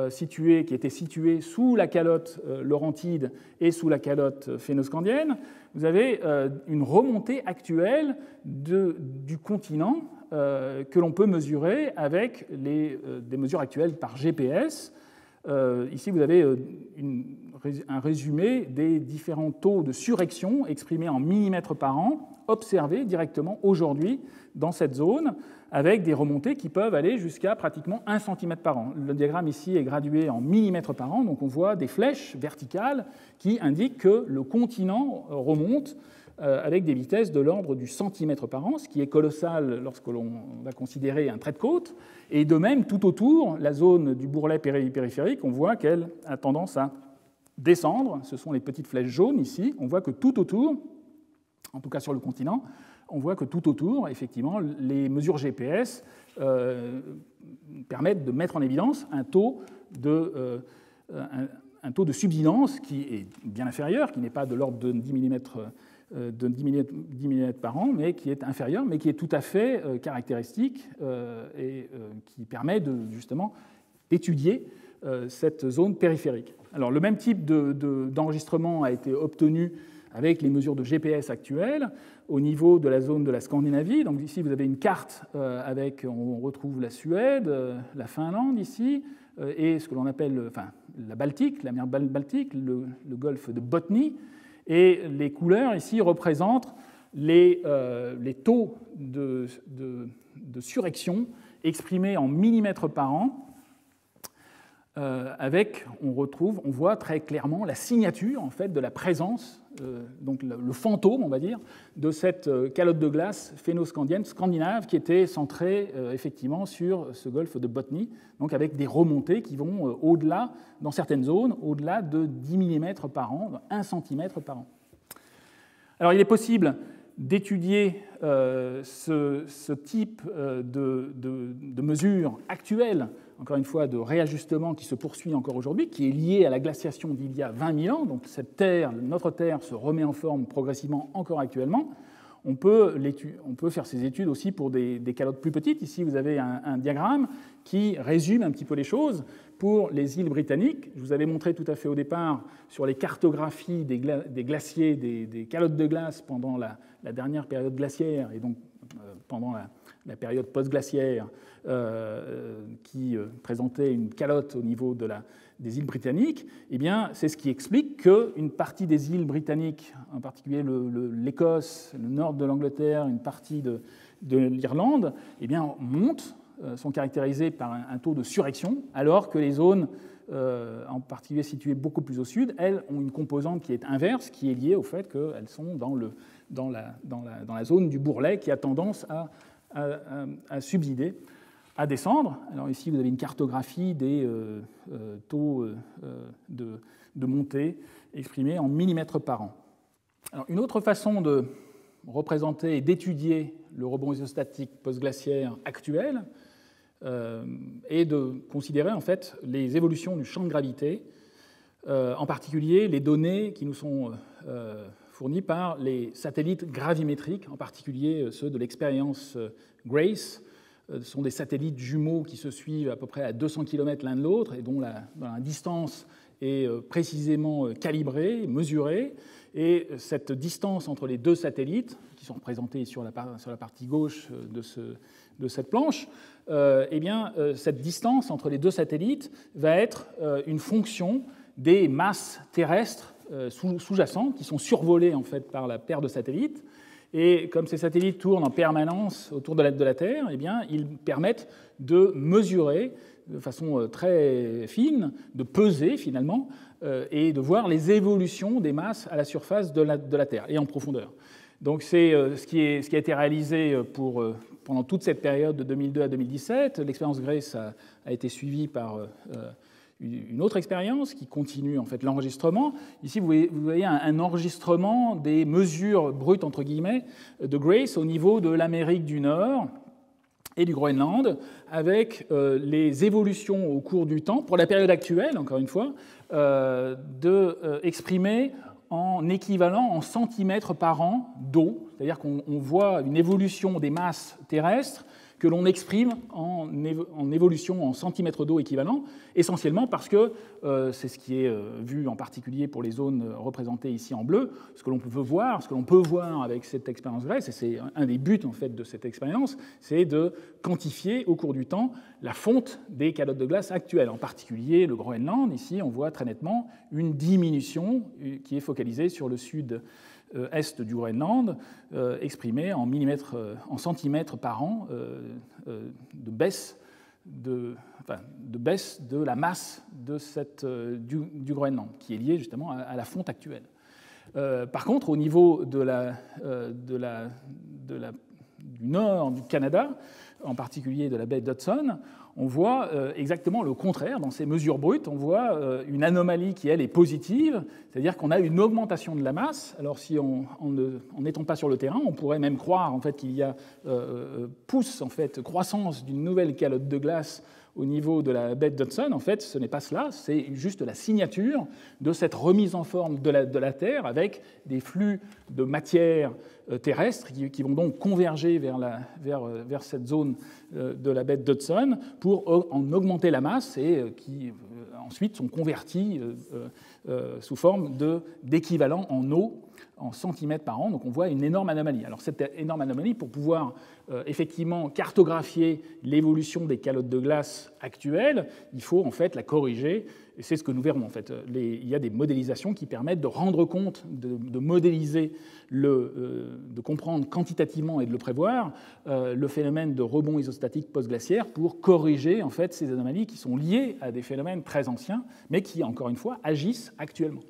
[SPEAKER 1] qui étaient situées sous la calotte laurentide et sous la calotte phénoscandienne. Vous avez une remontée actuelle du continent que l'on peut mesurer avec des mesures actuelles par GPS. Ici, vous avez un résumé des différents taux de surrection exprimés en millimètres par an, observés directement aujourd'hui dans cette zone, avec des remontées qui peuvent aller jusqu'à pratiquement 1 cm par an. Le diagramme ici est gradué en millimètres par an, donc on voit des flèches verticales qui indiquent que le continent remonte avec des vitesses de l'ordre du centimètre par an, ce qui est colossal lorsque l'on va considérer un trait de côte. Et de même, tout autour, la zone du bourrelet périphérique, on voit qu'elle a tendance à descendre. Ce sont les petites flèches jaunes ici. On voit que tout autour, en tout cas sur le continent, on voit que tout autour, effectivement, les mesures GPS permettent de mettre en évidence un taux de subsidence qui est bien inférieur, qui n'est pas de l'ordre de 10 mm par an, mais qui est inférieur, mais qui est tout à fait caractéristique et qui permet justement d'étudier cette zone périphérique. Alors, le même type d'enregistrement a été obtenu avec les mesures de GPS actuelles au niveau de la zone de la Scandinavie. Donc ici, vous avez une carte avec, on retrouve la Suède, la Finlande ici, et ce que l'on appelle la Baltique, la mer Baltique, le golfe de Botnie. Et les couleurs ici représentent les taux de surrection exprimés en millimètres par an. On voit très clairement la signature en fait, de la présence, donc le fantôme, on va dire, de cette calotte de glace scandinave qui était centrée effectivement sur ce golfe de Botnie, donc avec des remontées qui vont au-delà, dans certaines zones, au-delà de 10 mm par an, 1 cm par an. Alors il est possible d'étudier ce type de mesures actuelles, encore une fois, de réajustement qui se poursuit encore aujourd'hui, qui est lié à la glaciation d'il y a 20 000 ans. Donc cette Terre, notre Terre, se remet en forme progressivement encore actuellement. On peut faire ces études aussi pour des calottes plus petites. Ici, vous avez un diagramme qui résume un petit peu les choses. Pour les îles britanniques, je vous avais montré tout à fait au départ sur les cartographies des glaciers, des calottes de glace pendant la dernière période glaciaire, et donc pendant la période post-glaciaire, qui présentait une calotte au niveau des îles britanniques, eh bien, c'est ce qui explique qu'une partie des îles britanniques, en particulier l'Écosse, le nord de l'Angleterre, une partie de l'Irlande, eh bien, sont caractérisées par un taux de surrection, alors que les zones, en particulier situées beaucoup plus au sud, elles ont une composante qui est inverse, qui est liée au fait qu'elles sont dans la zone du bourrelet qui a tendance à subsider, à descendre. Alors ici, vous avez une cartographie des taux de montée exprimés en millimètres par an. Alors, une autre façon de représenter et d'étudier le rebond isostatique postglaciaire actuel est de considérer en fait les évolutions du champ de gravité, en particulier les données qui nous sont fournies par les satellites gravimétriques, en particulier ceux de l'expérience GRACE. Ce sont des satellites jumeaux qui se suivent à peu près à 200 km l'un de l'autre et dont la distance est précisément calibrée, mesurée. Et cette distance entre les deux satellites, qui sont représentés sur la partie gauche de cette planche, eh bien, cette distance entre les deux satellites va être une fonction des masses terrestres sous-jacentes qui sont survolées en fait, par la paire de satellites. Et comme ces satellites tournent en permanence autour de la Terre, eh bien, ils permettent de mesurer de façon très fine, de peser finalement, et de voir les évolutions des masses à la surface de la Terre et en profondeur. Donc c'est ce qui a été réalisé pendant toute cette période de 2002 à 2017. L'expérience GRACE a été suivie par une autre expérience qui continue en fait l'enregistrement. Ici, vous voyez un enregistrement des mesures brutes entre guillemets de GRACE au niveau de l'Amérique du Nord et du Groenland, avec les évolutions au cours du temps, pour la période actuelle, encore une fois, exprimées en équivalent en centimètres par an d'eau, c'est-à-dire qu'on voit une évolution des masses terrestres que l'on exprime en évolution en centimètres d'eau équivalent, essentiellement parce que c'est ce qui est vu en particulier pour les zones représentées ici en bleu, ce que l'on peut voir avec cette expérience GRACE, et c'est un des buts en fait de cette expérience, c'est de quantifier au cours du temps la fonte des calottes de glace actuelles, en particulier le Groenland. Ici, on voit très nettement une diminution qui est focalisée sur le sud est du Groenland, exprimé en millimètres, en centimètres par an de baisse de la masse du Groenland, qui est liée justement à la fonte actuelle. Par contre, au niveau du nord du Canada, en particulier de la baie d'Hudson, on voit exactement le contraire. Dans ces mesures brutes, on voit une anomalie qui, elle, est positive, c'est-à-dire qu'on a une augmentation de la masse. Alors, si en n'étant pas sur le terrain, on pourrait même croire en fait, qu'il y a croissance d'une nouvelle calotte de glace au niveau de la baie d'Hudson. En fait, ce n'est pas cela, c'est juste la signature de cette remise en forme de la Terre avec des flux de matière terrestre qui vont donc converger vers cette zone de la baie d'Hudson pour en augmenter la masse et qui ensuite sont convertis sous forme d'équivalent en eau en centimètres par an. Donc on voit une énorme anomalie. Alors cette énorme anomalie, pour pouvoir effectivement cartographier l'évolution des calottes de glace actuelles, il faut en fait la corriger. Et c'est ce que nous verrons en fait. Il y a des modélisations qui permettent de rendre compte, de modéliser, de comprendre quantitativement et de le prévoir le phénomène de rebond isostatique post-glaciaire pour corriger en fait ces anomalies qui sont liées à des phénomènes très anciens, mais qui encore une fois agissent actuellement.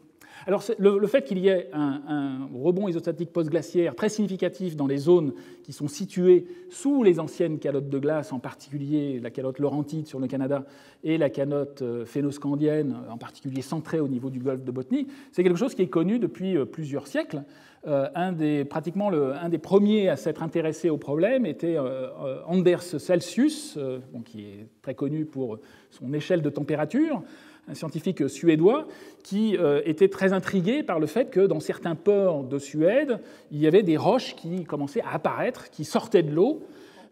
[SPEAKER 1] Alors le fait qu'il y ait un rebond isostatique post-glaciaire très significatif dans les zones qui sont situées sous les anciennes calottes de glace, en particulier la calotte laurentide sur le Canada et la calotte phénoscandienne, en particulier centrée au niveau du golfe de Botnie, c'est quelque chose qui est connu depuis plusieurs siècles. Un des premiers à s'être intéressé au problème était Anders Celsius, qui est très connu pour son échelle de température, un scientifique suédois qui était très intrigué par le fait que dans certains ports de Suède, il y avait des roches qui commençaient à apparaître, qui sortaient de l'eau.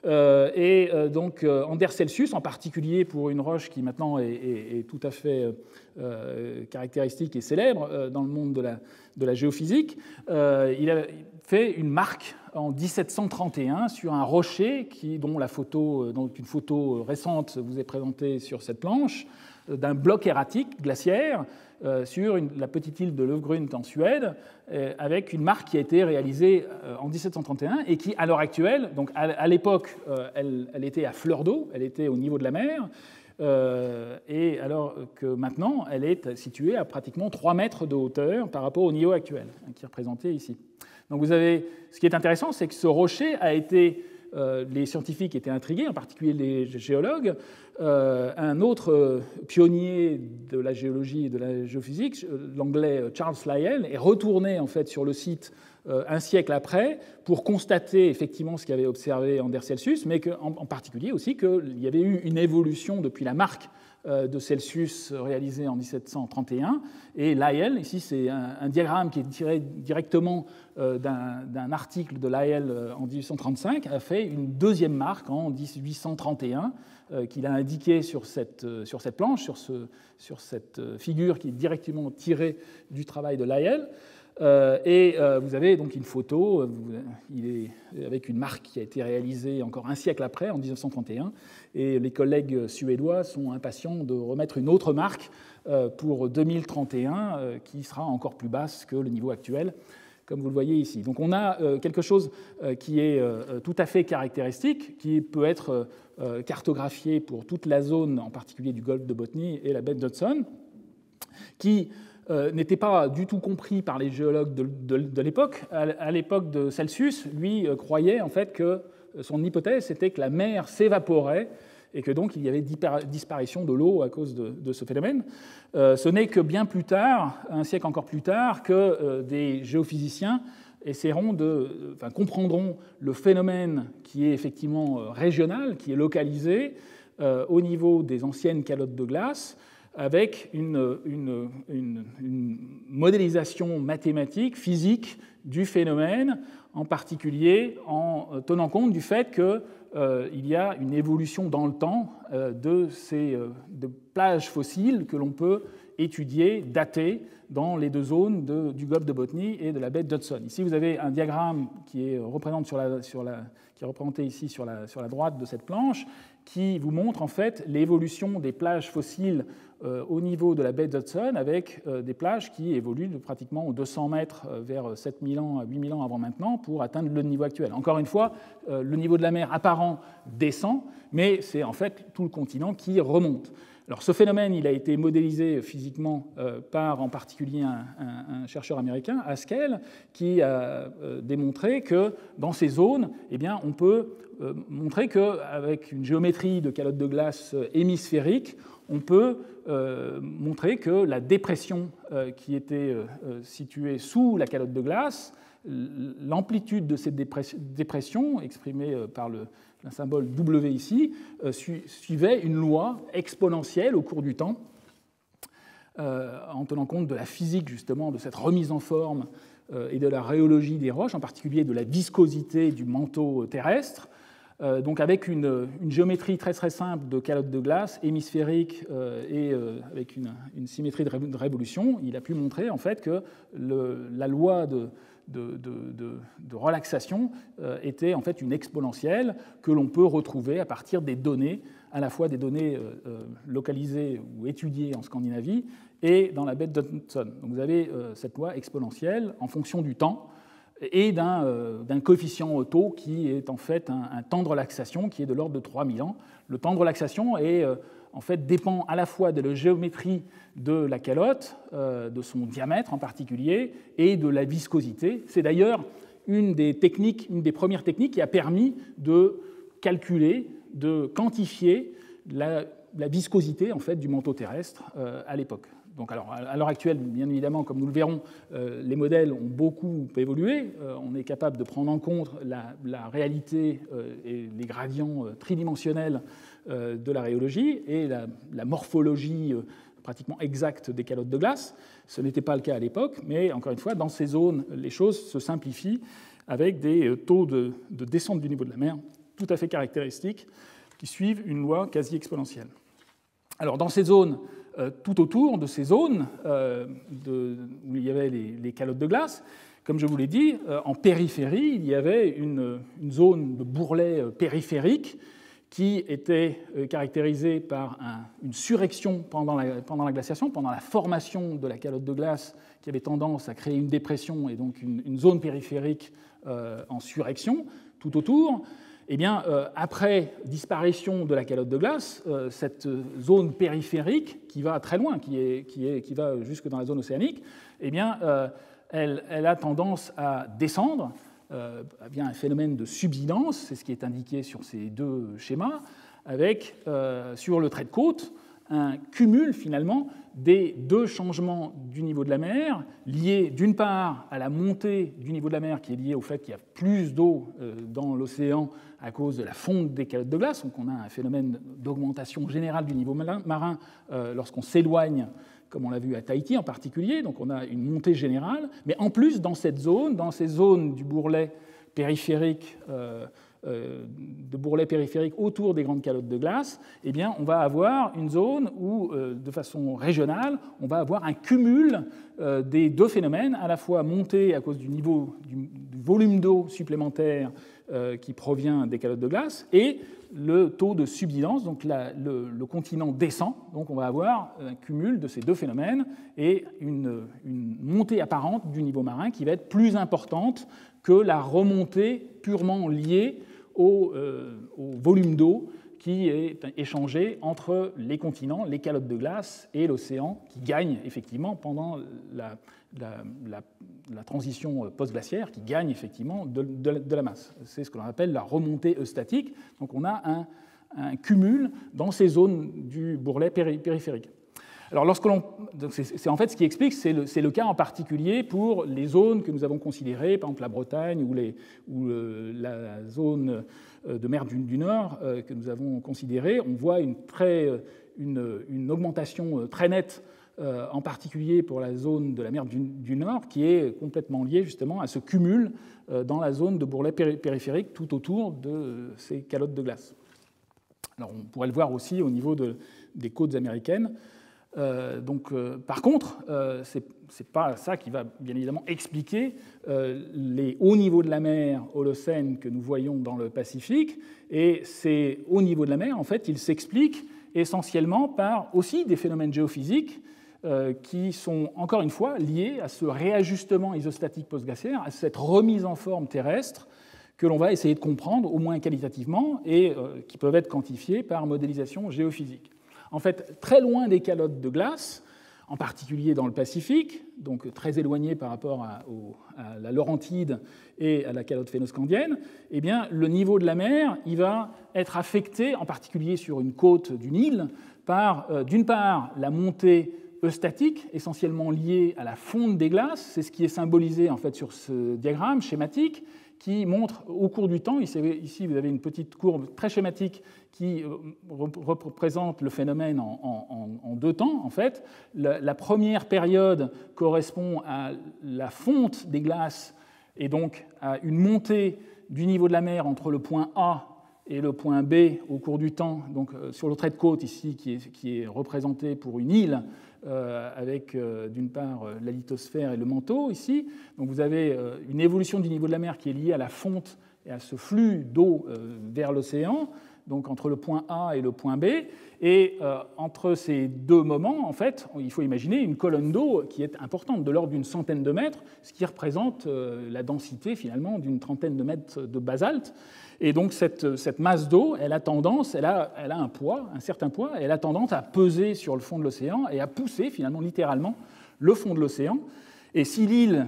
[SPEAKER 1] Donc Anders Celsius, en particulier pour une roche qui maintenant est tout à fait caractéristique et célèbre dans le monde de la géophysique, il a fait une marque en 1731 sur un rocher dont une photo récente vous est présentée sur cette planche, d'un bloc erratique glaciaire sur la petite île de Löfgrund en Suède, avec une marque qui a été réalisée en 1731 et qui, à l'heure actuelle, donc à l'époque, elle était à fleur d'eau, elle était au niveau de la mer, et alors que maintenant, elle est située à pratiquement 3 mètres de hauteur par rapport au niveau actuel, qui est représenté ici. Donc ce qui est intéressant, c'est que ce rocher a été... les scientifiques étaient intrigués, en particulier les géologues. Un autre pionnier de la géologie et de la géophysique, l'anglais Charles Lyell, est retourné en fait sur le site un siècle après pour constater effectivement ce qu'avait observé Anders Celsius, mais en particulier aussi qu'il y avait eu une évolution depuis la marque de Celsius réalisée en 1731. Et Lyell, ici c'est un diagramme qui est tiré directement d'un article de Lyell en 1835, a fait une deuxième marque en 1831 qu'il a indiqué sur cette planche, sur cette figure qui est directement tirée du travail de Lyell. Vous avez donc une photo, avec une marque qui a été réalisée encore un siècle après, en 1931, et les collègues suédois sont impatients de remettre une autre marque pour 2031, qui sera encore plus basse que le niveau actuel, comme vous le voyez ici. Donc on a quelque chose qui est tout à fait caractéristique, qui peut être cartographié pour toute la zone, en particulier du golfe de Botnie et la baie d'Hudson, qui n'était pas du tout compris par les géologues de l'époque. À l'époque de Celsius, lui croyait en fait que son hypothèse c'était que la mer s'évaporait et que donc il y avait disparition de l'eau à cause de ce phénomène. Ce n'est que bien plus tard, un siècle encore plus tard, que des géophysiciens comprendront le phénomène qui est effectivement régional, qui est localisé au niveau des anciennes calottes de glace, avec une modélisation mathématique, physique du phénomène, en particulier en tenant compte du fait qu'il y a une évolution dans le temps de plages fossiles que l'on peut étudier, dater dans les deux zones du golfe de Botnie et de la baie d'Hudson. Ici, vous avez un diagramme qui est représenté ici sur la droite de cette planche, qui vous montre en fait l'évolution des plages fossiles au niveau de la baie d'Hudson, avec des plages qui évoluent de pratiquement 200 mètres vers 7000 ans à 8000 ans avant maintenant pour atteindre le niveau actuel. Encore une fois, le niveau de la mer apparent descend, mais c'est en fait tout le continent qui remonte. Alors, ce phénomène, il a été modélisé physiquement par en particulier un chercheur américain, Haskell, qui a démontré que dans ces zones, eh bien, on peut montrer qu'avec une géométrie de calotte de glace hémisphérique, on peut montrer que la dépression qui était située sous la calotte de glace, l'amplitude de cette dépression, exprimée par le symbole W ici, suivait une loi exponentielle au cours du temps, en tenant compte de la physique, justement, de cette remise en forme et de la rhéologie des roches, en particulier de la viscosité du manteau terrestre. Donc avec une géométrie très très simple de calotte de glace hémisphérique et avec une symétrie de révolution, il a pu montrer en fait que la loi de relaxation était en fait une exponentielle que l'on peut retrouver à partir des données, à la fois des données localisées ou étudiées en Scandinavie et dans la baie d'Hudson. Donc vous avez cette loi exponentielle en fonction du temps et d'un coefficient tau qui est en fait un temps de relaxation qui est de l'ordre de 3000 ans. Le temps de relaxation en fait, dépend à la fois de la géométrie de la calotte, de son diamètre en particulier, et de la viscosité. C'est d'ailleurs une des premières techniques qui a permis de calculer, de quantifier la viscosité en fait, du manteau terrestre à l'époque. Donc, alors, à l'heure actuelle, bien évidemment, comme nous le verrons, les modèles ont beaucoup évolué. On est capable de prendre en compte la réalité et les gradients tridimensionnels de la rhéologie et la morphologie pratiquement exacte des calottes de glace. Ce n'était pas le cas à l'époque, mais encore une fois, dans ces zones, les choses se simplifient avec des taux de descente du niveau de la mer tout à fait caractéristiques qui suivent une loi quasi exponentielle. Alors, dans ces zones, tout autour de ces zones où il y avait les calottes de glace, comme je vous l'ai dit, en périphérie, il y avait une zone de bourrelet périphérique qui était caractérisée par une surrection pendant la glaciation, pendant la formation de la calotte de glace qui avait tendance à créer une dépression et donc une zone périphérique en surrection tout autour. Eh bien, après disparition de la calotte de glace, cette zone périphérique qui va très loin, qui va jusque dans la zone océanique, eh bien, elle a tendance à descendre via un phénomène de subsidence, c'est ce qui est indiqué sur ces deux schémas, avec sur le trait de côte un cumul finalement des deux changements du niveau de la mer, liés d'une part à la montée du niveau de la mer qui est liée au fait qu'il y a plus d'eau dans l'océan à cause de la fonte des calottes de glace, donc on a un phénomène d'augmentation générale du niveau marin lorsqu'on s'éloigne, comme on l'a vu à Tahiti en particulier, donc on a une montée générale, mais en plus dans cette zone, dans ces zones du bourrelet périphérique, autour des grandes calottes de glace, eh bien, on va avoir une zone où, de façon régionale, on va avoir un cumul des deux phénomènes, à la fois montée à cause du niveau du volume d'eau supplémentaire qui provient des calottes de glace, et le taux de subsidence, donc le continent descend, donc on va avoir un cumul de ces deux phénomènes et une montée apparente du niveau marin qui va être plus importante que la remontée purement liée au volume d'eau qui est échangé entre les continents, les calottes de glace et l'océan, qui gagne effectivement pendant la transition post-glaciaire, qui gagne effectivement de la masse. C'est ce que l'on appelle la remontée eustatique. Donc on a un cumul dans ces zones du bourrelet périphérique. Alors, c'est en fait ce qui explique, c'est le cas en particulier pour les zones que nous avons considérées, par exemple la Bretagne ou la zone de mer du Nord que nous avons considérée. On voit une augmentation très nette, en particulier pour la zone de la mer du Nord, qui est complètement liée justement à ce cumul dans la zone de bourrelet périphérique tout autour de ces calottes de glace. Alors, on pourrait le voir aussi au niveau des côtes américaines. Par contre, ce n'est pas ça qui va bien évidemment expliquer les hauts niveaux de la mer Holocène que nous voyons dans le Pacifique. Et ces hauts niveaux de la mer, en fait, ils s'expliquent essentiellement par aussi des phénomènes géophysiques qui sont, encore une fois, liés à ce réajustement isostatique post-glaciaire, à cette remise en forme terrestre que l'on va essayer de comprendre, au moins qualitativement, et qui peuvent être quantifiés par modélisation géophysique. En fait, très loin des calottes de glace, en particulier dans le Pacifique, donc très éloigné par rapport à la Laurentide et à la calotte phénoscandienne, eh bien, le niveau de la mer il va être affecté, en particulier sur une côte d'une île, par, d'une part, la montée eustatique, essentiellement liée à la fonte des glaces. C'est ce qui est symbolisé en fait, sur ce diagramme schématique, qui montre au cours du temps, ici vous avez une petite courbe très schématique qui représente le phénomène en deux temps. En fait, la première période correspond à la fonte des glaces et donc à une montée du niveau de la mer entre le point A et le point B au cours du temps, donc sur le trait de côte ici qui est représenté pour une île avec d'une part la lithosphère et le manteau ici. Donc vous avez une évolution du niveau de la mer qui est liée à la fonte et à ce flux d'eau vers l'océan, donc entre le point A et le point B. Et entre ces deux moments, en fait, il faut imaginer une colonne d'eau qui est importante, de l'ordre d'une centaine de mètres, ce qui représente la densité finalement d'une trentaine de mètres de basalte. Et donc cette masse d'eau, elle a un poids, un certain poids, et elle a tendance à peser sur le fond de l'océan et à pousser finalement littéralement le fond de l'océan. Et si l'île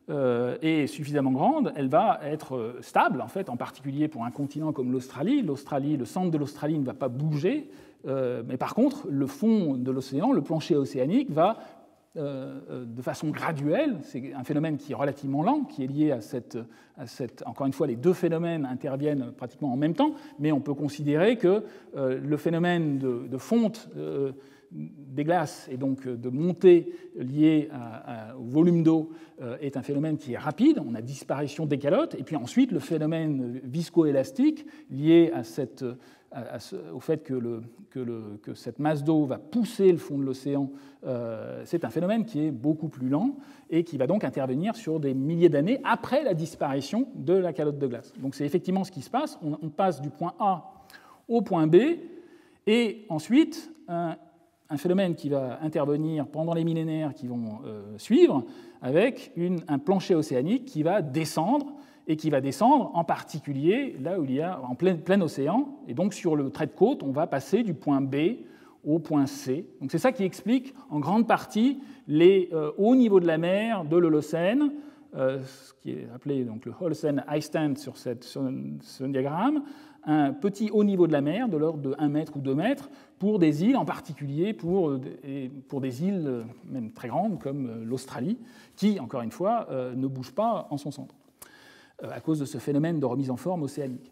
[SPEAKER 1] est suffisamment grande, elle va être stable, en fait, en particulier pour un continent comme l'Australie. Le centre de l'Australie ne va pas bouger, mais par contre, le fond de l'océan, le plancher océanique, va de façon graduelle, c'est un phénomène qui est relativement lent, qui est lié à cette... Encore une fois, les deux phénomènes interviennent pratiquement en même temps, mais on peut considérer que le phénomène de fonte des glaces et donc de montée liée au volume d'eau est un phénomène qui est rapide, on a disparition des calottes, et puis ensuite le phénomène viscoélastique lié au fait que cette masse d'eau va pousser le fond de l'océan, c'est un phénomène qui est beaucoup plus lent et qui va donc intervenir sur des milliers d'années après la disparition de la calotte de glace. Donc c'est effectivement ce qui se passe, on passe du point A au point B, et ensuite un phénomène qui va intervenir pendant les millénaires qui vont suivre, avec un plancher océanique qui va descendre, et qui va descendre en particulier là où il y a en plein océan, et donc sur le trait de côte, on va passer du point B au point C. Donc c'est ça qui explique en grande partie les hauts niveaux de la mer de l'Holocène, ce qui est appelé donc, le Holocene Ice Stand sur ce diagramme, un petit haut niveau de la mer de l'ordre de 1 mètre ou 2 mètres pour des îles, en particulier pour des îles même très grandes comme l'Australie, qui, encore une fois, ne bouge pas en son centre, à cause de ce phénomène de remise en forme océanique.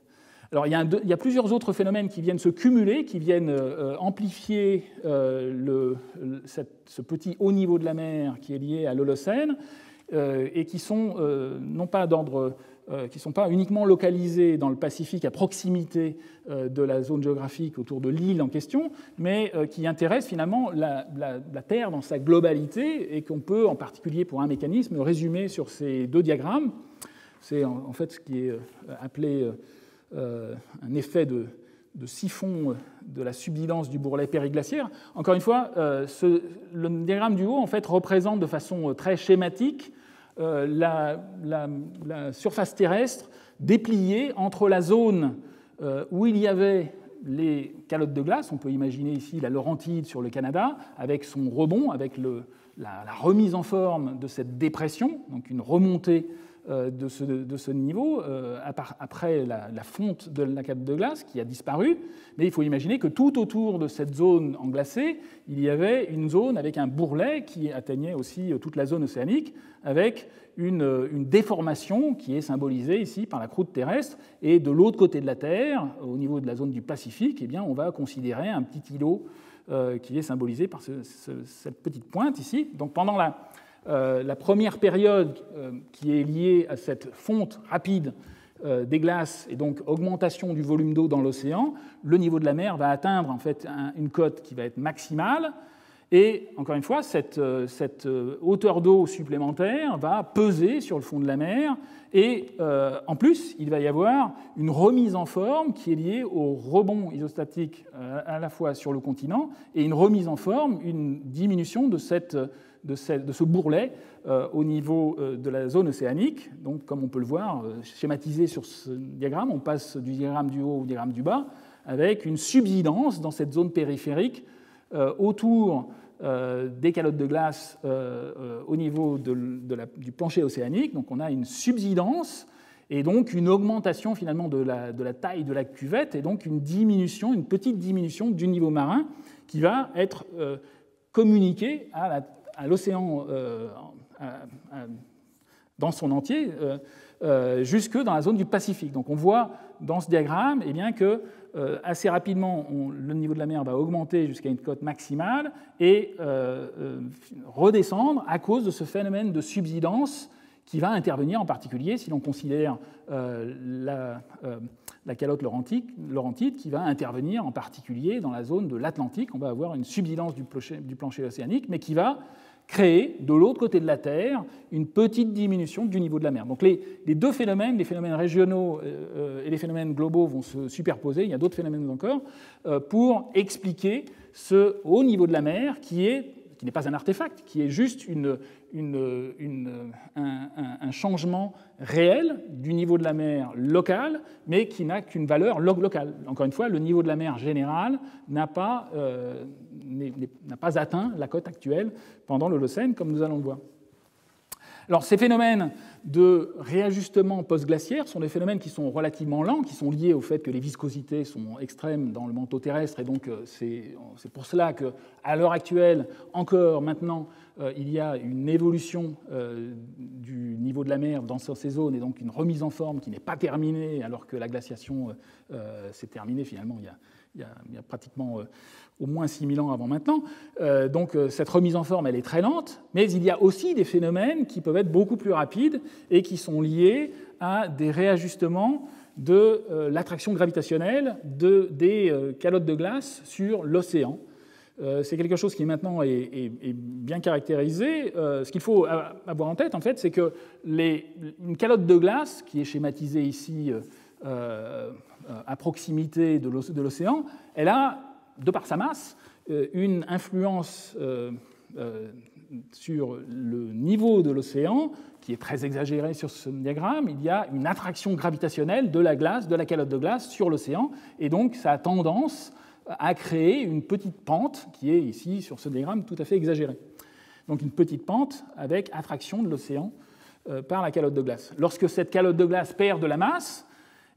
[SPEAKER 1] Alors, il y a plusieurs autres phénomènes qui viennent se cumuler, qui viennent amplifier ce petit haut niveau de la mer qui est lié à l'Holocène, et qui sont qui ne sont pas uniquement localisés dans le Pacifique à proximité de la zone géographique autour de l'île en question, mais qui intéressent finalement la Terre dans sa globalité et qu'on peut, en particulier pour un mécanisme, résumer sur ces deux diagrammes. C'est en fait ce qui est appelé un effet de siphon de la subsidence du bourrelet périglaciaire. Encore une fois, le diagramme du haut en fait, représente de façon très schématique la surface terrestre dépliée entre la zone où il y avait les calottes de glace, on peut imaginer ici la Laurentide sur le Canada, avec son rebond, avec la remise en forme de cette dépression, donc une remontée de ce niveau après la fonte de la calotte de glace qui a disparu. Mais il faut imaginer que tout autour de cette zone englacée, il y avait une zone avec un bourrelet qui atteignait aussi toute la zone océanique, avec une déformation qui est symbolisée ici par la croûte terrestre. Et de l'autre côté de la Terre, au niveau de la zone du Pacifique, eh bien, on va considérer un petit îlot qui est symbolisé par cette petite pointe ici. Donc pendant la première période qui est liée à cette fonte rapide des glaces et donc augmentation du volume d'eau dans l'océan, le niveau de la mer va atteindre en fait une cote qui va être maximale. Et encore une fois, cette hauteur d'eau supplémentaire va peser sur le fond de la mer. Et en plus, il va y avoir une remise en forme qui est liée au rebond isostatique à la fois sur le continent et une remise en forme, une diminution de ce bourrelet au niveau de la zone océanique. Donc, comme on peut le voir, schématisé sur ce diagramme, on passe du diagramme du haut au diagramme du bas, avec une subsidence dans cette zone périphérique autour des calottes de glace au niveau du plancher océanique. Donc on a une subsidence et donc une augmentation finalement de la taille de la cuvette et donc une petite diminution du niveau marin qui va être communiquée à l'océan dans son entier jusque dans la zone du Pacifique. Donc on voit dans ce diagramme eh bien, que assez rapidement, le niveau de la mer va augmenter jusqu'à une cote maximale et redescendre à cause de ce phénomène de subsidence qui va intervenir en particulier si l'on considère la calotte laurentide qui va intervenir en particulier dans la zone de l'Atlantique. On va avoir une subsidence du plancher océanique, mais qui va créer de l'autre côté de la Terre une petite diminution du niveau de la mer. Donc les deux phénomènes, les phénomènes régionaux et les phénomènes globaux vont se superposer, il y a d'autres phénomènes encore, pour expliquer ce haut niveau de la mer qui n'est pas un artefact, qui est juste un changement réel du niveau de la mer local, mais qui n'a qu'une valeur locale. Encore une fois, le niveau de la mer général n'a pas atteint la cote actuelle pendant l'Holocène, comme nous allons le voir. Alors, ces phénomènes de réajustement post-glaciaire sont des phénomènes qui sont relativement lents, qui sont liés au fait que les viscosités sont extrêmes dans le manteau terrestre, et donc c'est pour cela qu'à l'heure actuelle, encore maintenant, il y a une évolution du niveau de la mer dans ces zones, et donc une remise en forme qui n'est pas terminée, alors que la glaciation s'est terminée finalement il y a pratiquement au moins 6000 ans avant maintenant. Donc cette remise en forme, elle est très lente, mais il y a aussi des phénomènes qui peuvent être beaucoup plus rapides et qui sont liés à des réajustements de l'attraction gravitationnelle des calottes de glace sur l'océan. C'est quelque chose qui maintenant est bien caractérisé. Ce qu'il faut avoir en tête, en fait, c'est que une calotte de glace, qui est schématisée ici à proximité de l'océan, elle a, de par sa masse, une influence sur le niveau de l'océan qui est très exagérée sur ce diagramme. Il y a une attraction gravitationnelle de la glace, de la calotte de glace sur l'océan, et donc ça a tendance à créer une petite pente qui est ici sur ce diagramme tout à fait exagérée. Donc une petite pente avec attraction de l'océan par la calotte de glace. Lorsque cette calotte de glace perd de la masse,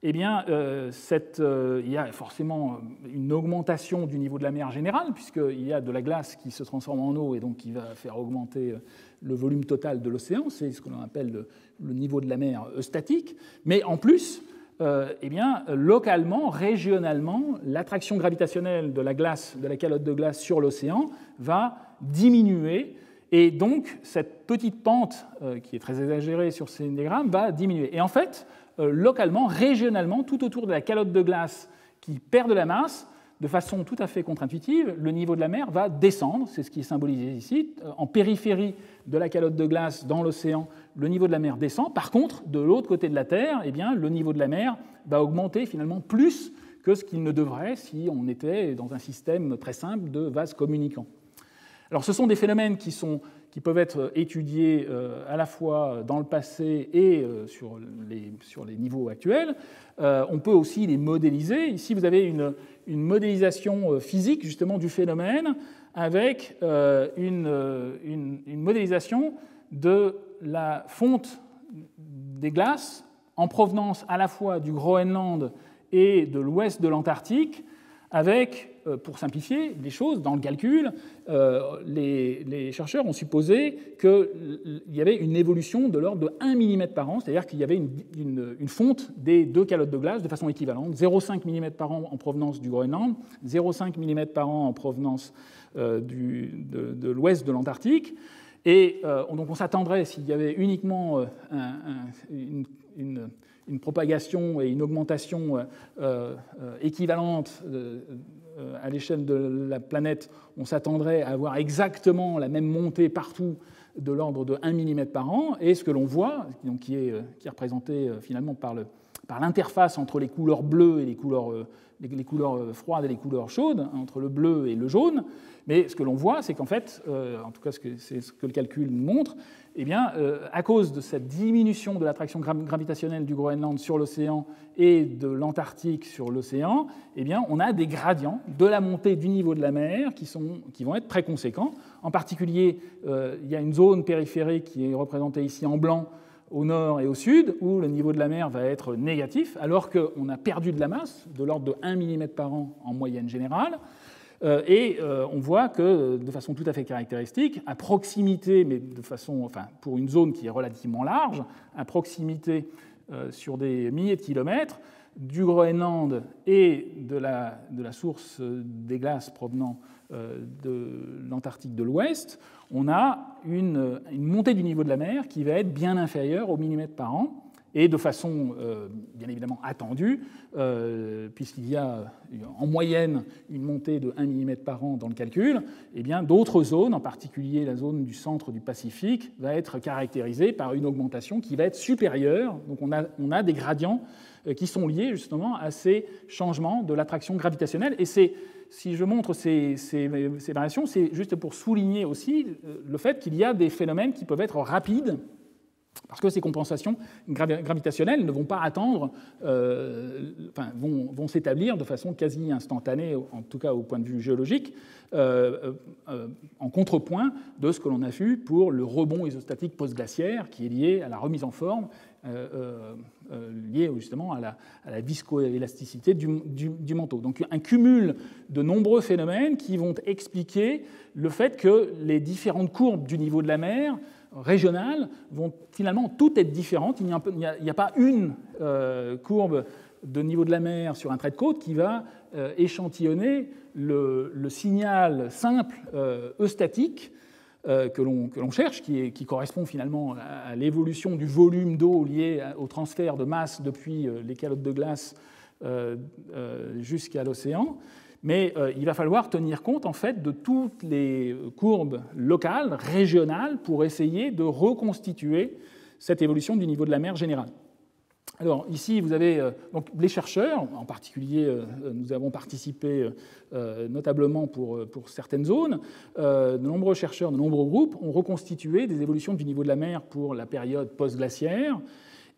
[SPEAKER 1] eh bien, il y a forcément une augmentation du niveau de la mer générale, puisqu'il y a de la glace qui se transforme en eau et donc qui va faire augmenter le volume total de l'océan. C'est ce que l'on appelle le niveau de la mer eustatique. Mais en plus, eh bien, localement, régionalement, l'attraction gravitationnelle de la glace, de la calotte de glace sur l'océan va diminuer. Et donc, cette petite pente, qui est très exagérée sur ces diagrammes, va diminuer. Et en fait, localement, régionalement, tout autour de la calotte de glace qui perd de la masse, de façon tout à fait contre-intuitive, le niveau de la mer va descendre, c'est ce qui est symbolisé ici. En périphérie de la calotte de glace dans l'océan, le niveau de la mer descend. Par contre, de l'autre côté de la Terre, eh bien, le niveau de la mer va augmenter finalement plus que ce qu'il ne devrait si on était dans un système très simple de vases communicants. Alors, ce sont des phénomènes qui peuvent être étudiés à la fois dans le passé et sur les niveaux actuels. On peut aussi les modéliser. Ici, vous avez une modélisation physique justement du phénomène avec une modélisation de la fonte des glaces en provenance à la fois du Groenland et de l'ouest de l'Antarctique, avec, pour simplifier les choses, dans le calcul, les chercheurs ont supposé qu'il y avait une évolution de l'ordre de 1 mm par an, c'est-à-dire qu'il y avait une fonte des deux calottes de glace de façon équivalente, 0,5 mm par an en provenance du Groenland, 0,5 mm par an en provenance de l'ouest de l'Antarctique. Et donc on s'attendrait, s'il y avait uniquement une propagation et une augmentation équivalente à l'échelle de la planète, on s'attendrait à avoir exactement la même montée partout de l'ordre de 1 mm par an. Et ce que l'on voit, donc qui est représenté finalement par par l'interface entre les couleurs bleues et les couleurs froides et les couleurs chaudes, entre le bleu et le jaune. Mais ce que l'on voit, c'est qu'en fait, en tout cas c'est ce que le calcul montre, eh bien, à cause de cette diminution de l'attraction gravitationnelle du Groenland sur l'océan et de l'Antarctique sur l'océan, eh bien, on a des gradients de la montée du niveau de la mer qui vont être très conséquents. En particulier, il y a une zone périphérique qui est représentée ici en blanc au nord et au sud, où le niveau de la mer va être négatif, alors qu'on a perdu de la masse, de l'ordre de 1 mm par an en moyenne générale. Et on voit que, de façon tout à fait caractéristique, à proximité, mais pour une zone qui est relativement large, à proximité sur des milliers de kilomètres, du Groenland et de la source des glaces provenant de l'Antarctique de l'Ouest, on a une montée du niveau de la mer qui va être bien inférieure au millimètre par an, et de façon bien évidemment attendue, puisqu'il y a en moyenne une montée de 1 mm par an dans le calcul, eh bien d'autres zones, en particulier la zone du centre du Pacifique, va être caractérisée par une augmentation qui va être supérieure. Donc on a des gradients qui sont liés justement à ces changements de l'attraction gravitationnelle. Et si je montre ces variations, c'est juste pour souligner aussi le fait qu'il y a des phénomènes qui peuvent être rapides, parce que ces compensations gravitationnelles ne vont pas attendre, vont s'établir de façon quasi instantanée, en tout cas au point de vue géologique, en contrepoint de ce que l'on a vu pour le rebond isostatique post-glaciaire, qui est lié à la remise en forme, lié justement à la viscoélasticité du manteau. Donc un cumul de nombreux phénomènes qui vont expliquer le fait que les différentes courbes du niveau de la mer régionales vont finalement toutes être différentes. Il n'y a pas une courbe de niveau de la mer sur un trait de côte qui va échantillonner le signal simple eustatique que l'on cherche, qui correspond finalement à l'évolution du volume d'eau lié au transfert de masse depuis les calottes de glace jusqu'à l'océan. Mais il va falloir tenir compte en fait de toutes les courbes locales, régionales, pour essayer de reconstituer cette évolution du niveau de la mer générale. Alors ici, vous avez donc les chercheurs, en particulier, nous avons participé notablement pour certaines zones. De nombreux chercheurs, de nombreux groupes ont reconstitué des évolutions du niveau de la mer pour la période post-glaciaire.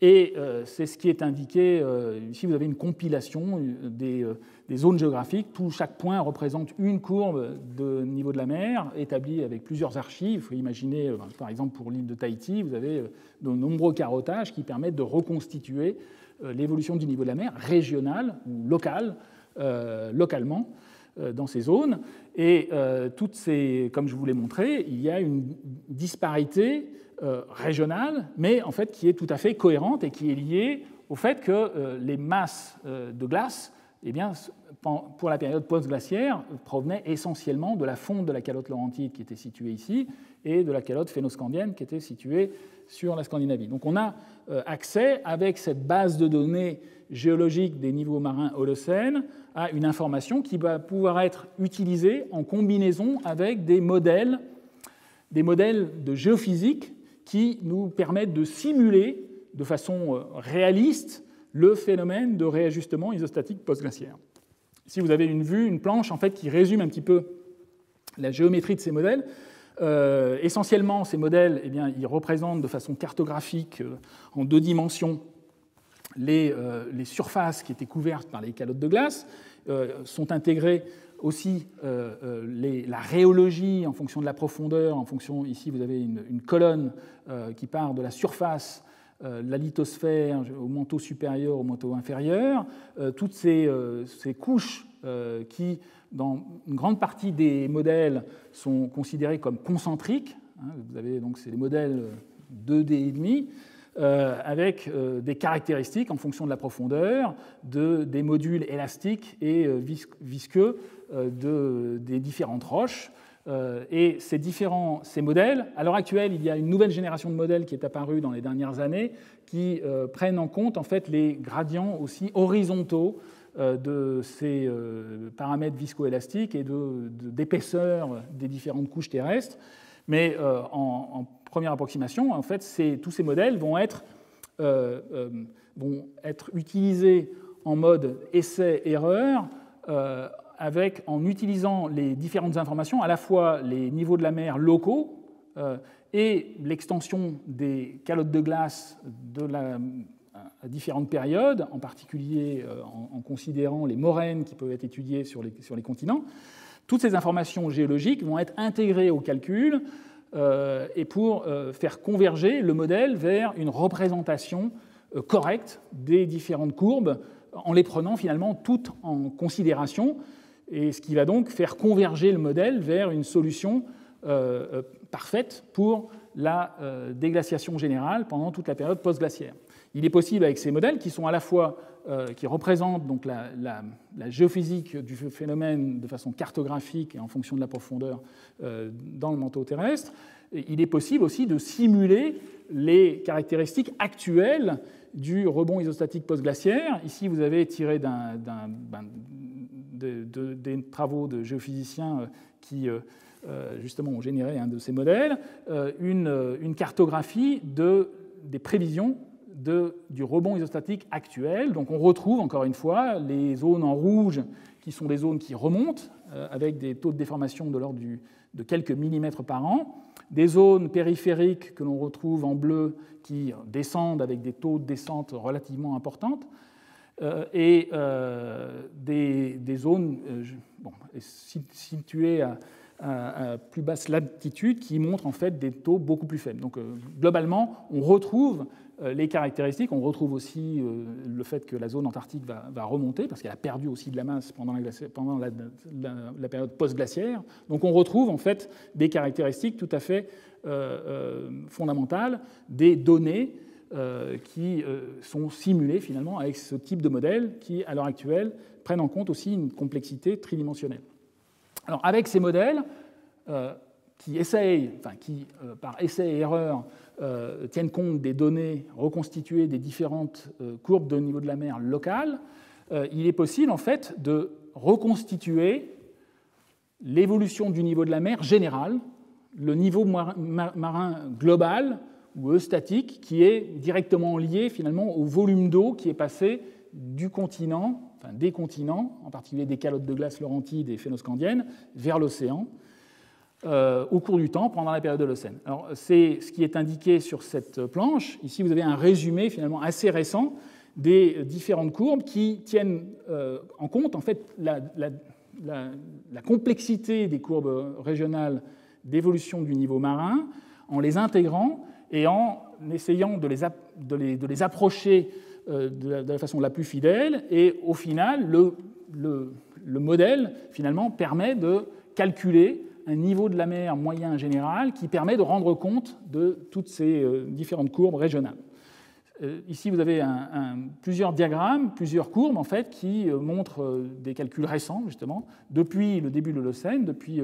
[SPEAKER 1] Et c'est ce qui est indiqué. Ici, vous avez une compilation des zones géographiques. Chaque point représente une courbe de niveau de la mer établie avec plusieurs archives. Il faut imaginer, par exemple, pour l'île de Tahiti, vous avez de nombreux carottages qui permettent de reconstituer l'évolution du niveau de la mer régionale ou localement dans ces zones. Et comme je vous l'ai montré, il y a une disparité régionale, mais en fait qui est tout à fait cohérente et qui est liée au fait que les masses de glace, eh bien, pour la période post-glaciaire, provenaient essentiellement de la fonte de la calotte laurentide qui était située ici et de la calotte phénoscandienne qui était située sur la Scandinavie. Donc on a accès, avec cette base de données géologique des niveaux marins Holocène, à une information qui va pouvoir être utilisée en combinaison avec des modèles de géophysique qui nous permettent de simuler de façon réaliste le phénomène de réajustement isostatique post-glaciaire. Ici, vous avez une planche en fait, qui résume un petit peu la géométrie de ces modèles. Essentiellement, ces modèles, eh bien, ils représentent de façon cartographique, en 2 dimensions, les surfaces qui étaient couvertes par les calottes de glace. Sont intégrées aussi la rhéologie en fonction de la profondeur. Ici, vous avez une colonne qui part de la surface, la lithosphère au manteau supérieur, au manteau inférieur. Toutes ces couches qui, dans une grande partie des modèles, sont considérées comme concentriques. Vous avez donc ces modèles 2D,5, avec des caractéristiques en fonction de la profondeur, des modules élastiques et visqueux des différentes roches. Et ces modèles, à l'heure actuelle, il y a une nouvelle génération de modèles qui est apparue dans les dernières années qui prennent en compte en fait, les gradients aussi horizontaux de ces paramètres viscoélastiques et d'épaisseur des différentes couches terrestres. Mais en première approximation, en fait, tous ces modèles vont être vont être utilisés en mode essai-erreur, en utilisant les différentes informations, à la fois les niveaux de la mer locaux et l'extension des calottes de glace à différentes périodes, en particulier en considérant les moraines qui peuvent être étudiées sur les continents. Toutes ces informations géologiques vont être intégrées au calcul et pour faire converger le modèle vers une représentation correcte des différentes courbes, en les prenant finalement toutes en considération, et ce qui va donc faire converger le modèle vers une solution parfaite pour la déglaciation générale pendant toute la période post-glaciaire. Il est possible avec ces modèles qui sont à la fois qui représentent donc la géophysique du phénomène de façon cartographique et en fonction de la profondeur dans le manteau terrestre, il est possible aussi de simuler les caractéristiques actuelles du rebond isostatique post-glaciaire. Ici, vous avez tiré des travaux de géophysiciens qui justement ont généré un de ces modèles, une cartographie des prévisions du rebond isostatique actuel. Donc on retrouve encore une fois les zones en rouge qui sont des zones qui remontent avec des taux de déformation de l'ordre de quelques millimètres par an, des zones périphériques que l'on retrouve en bleu qui descendent avec des taux de descente relativement importantes, et des zones situées à plus basse latitude qui montrent en fait des taux beaucoup plus faibles. Donc globalement, on retrouve les caractéristiques, on retrouve aussi le fait que la zone antarctique va remonter parce qu'elle a perdu aussi de la masse pendant la période post-glaciaire. Donc on retrouve en fait des caractéristiques tout à fait fondamentales des données qui sont simulées finalement avec ce type de modèles qui, à l'heure actuelle, prennent en compte aussi une complexité tridimensionnelle. Alors avec ces modèles qui par essai et erreur tiennent compte des données reconstituées des différentes courbes de niveau de la mer locales, il est possible en fait de reconstituer l'évolution du niveau de la mer général, le niveau marin global ou eustatique, qui est directement lié finalement au volume d'eau qui est passé du continent, des continents, en particulier des calottes de glace laurentides et phénoscandiennes, vers l'océan, au cours du temps, pendant la période de l'Holocène. Alors, c'est ce qui est indiqué sur cette planche. Ici, vous avez un résumé finalement assez récent des différentes courbes qui tiennent en compte en fait la complexité des courbes régionales d'évolution du niveau marin, en les intégrant et en essayant de les approcher de la façon la plus fidèle. Et au final, le modèle finalement permet de calculer un niveau de la mer moyen général qui permet de rendre compte de toutes ces différentes courbes régionales. Ici, vous avez plusieurs diagrammes, plusieurs courbes en fait, qui montrent des calculs récents, justement, depuis le début de l'Holocène, depuis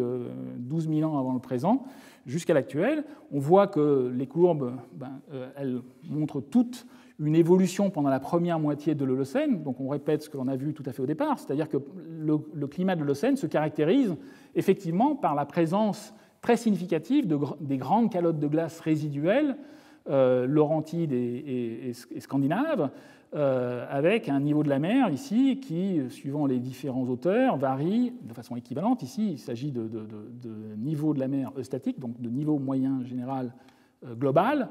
[SPEAKER 1] 12 000 ans avant le présent, jusqu'à l'actuel. On voit que les courbes, elles montrent toutes une évolution pendant la première moitié de l'Holocène. Donc on répète ce que l'on a vu tout à fait au départ, c'est-à-dire que le climat de l'Holocène se caractérise effectivement par la présence très significative des grandes calottes de glace résiduelles, laurentides et scandinaves, avec un niveau de la mer ici qui, suivant les différents auteurs, varie de façon équivalente. Ici, il s'agit de niveau de la mer eustatique, donc de niveau moyen général global,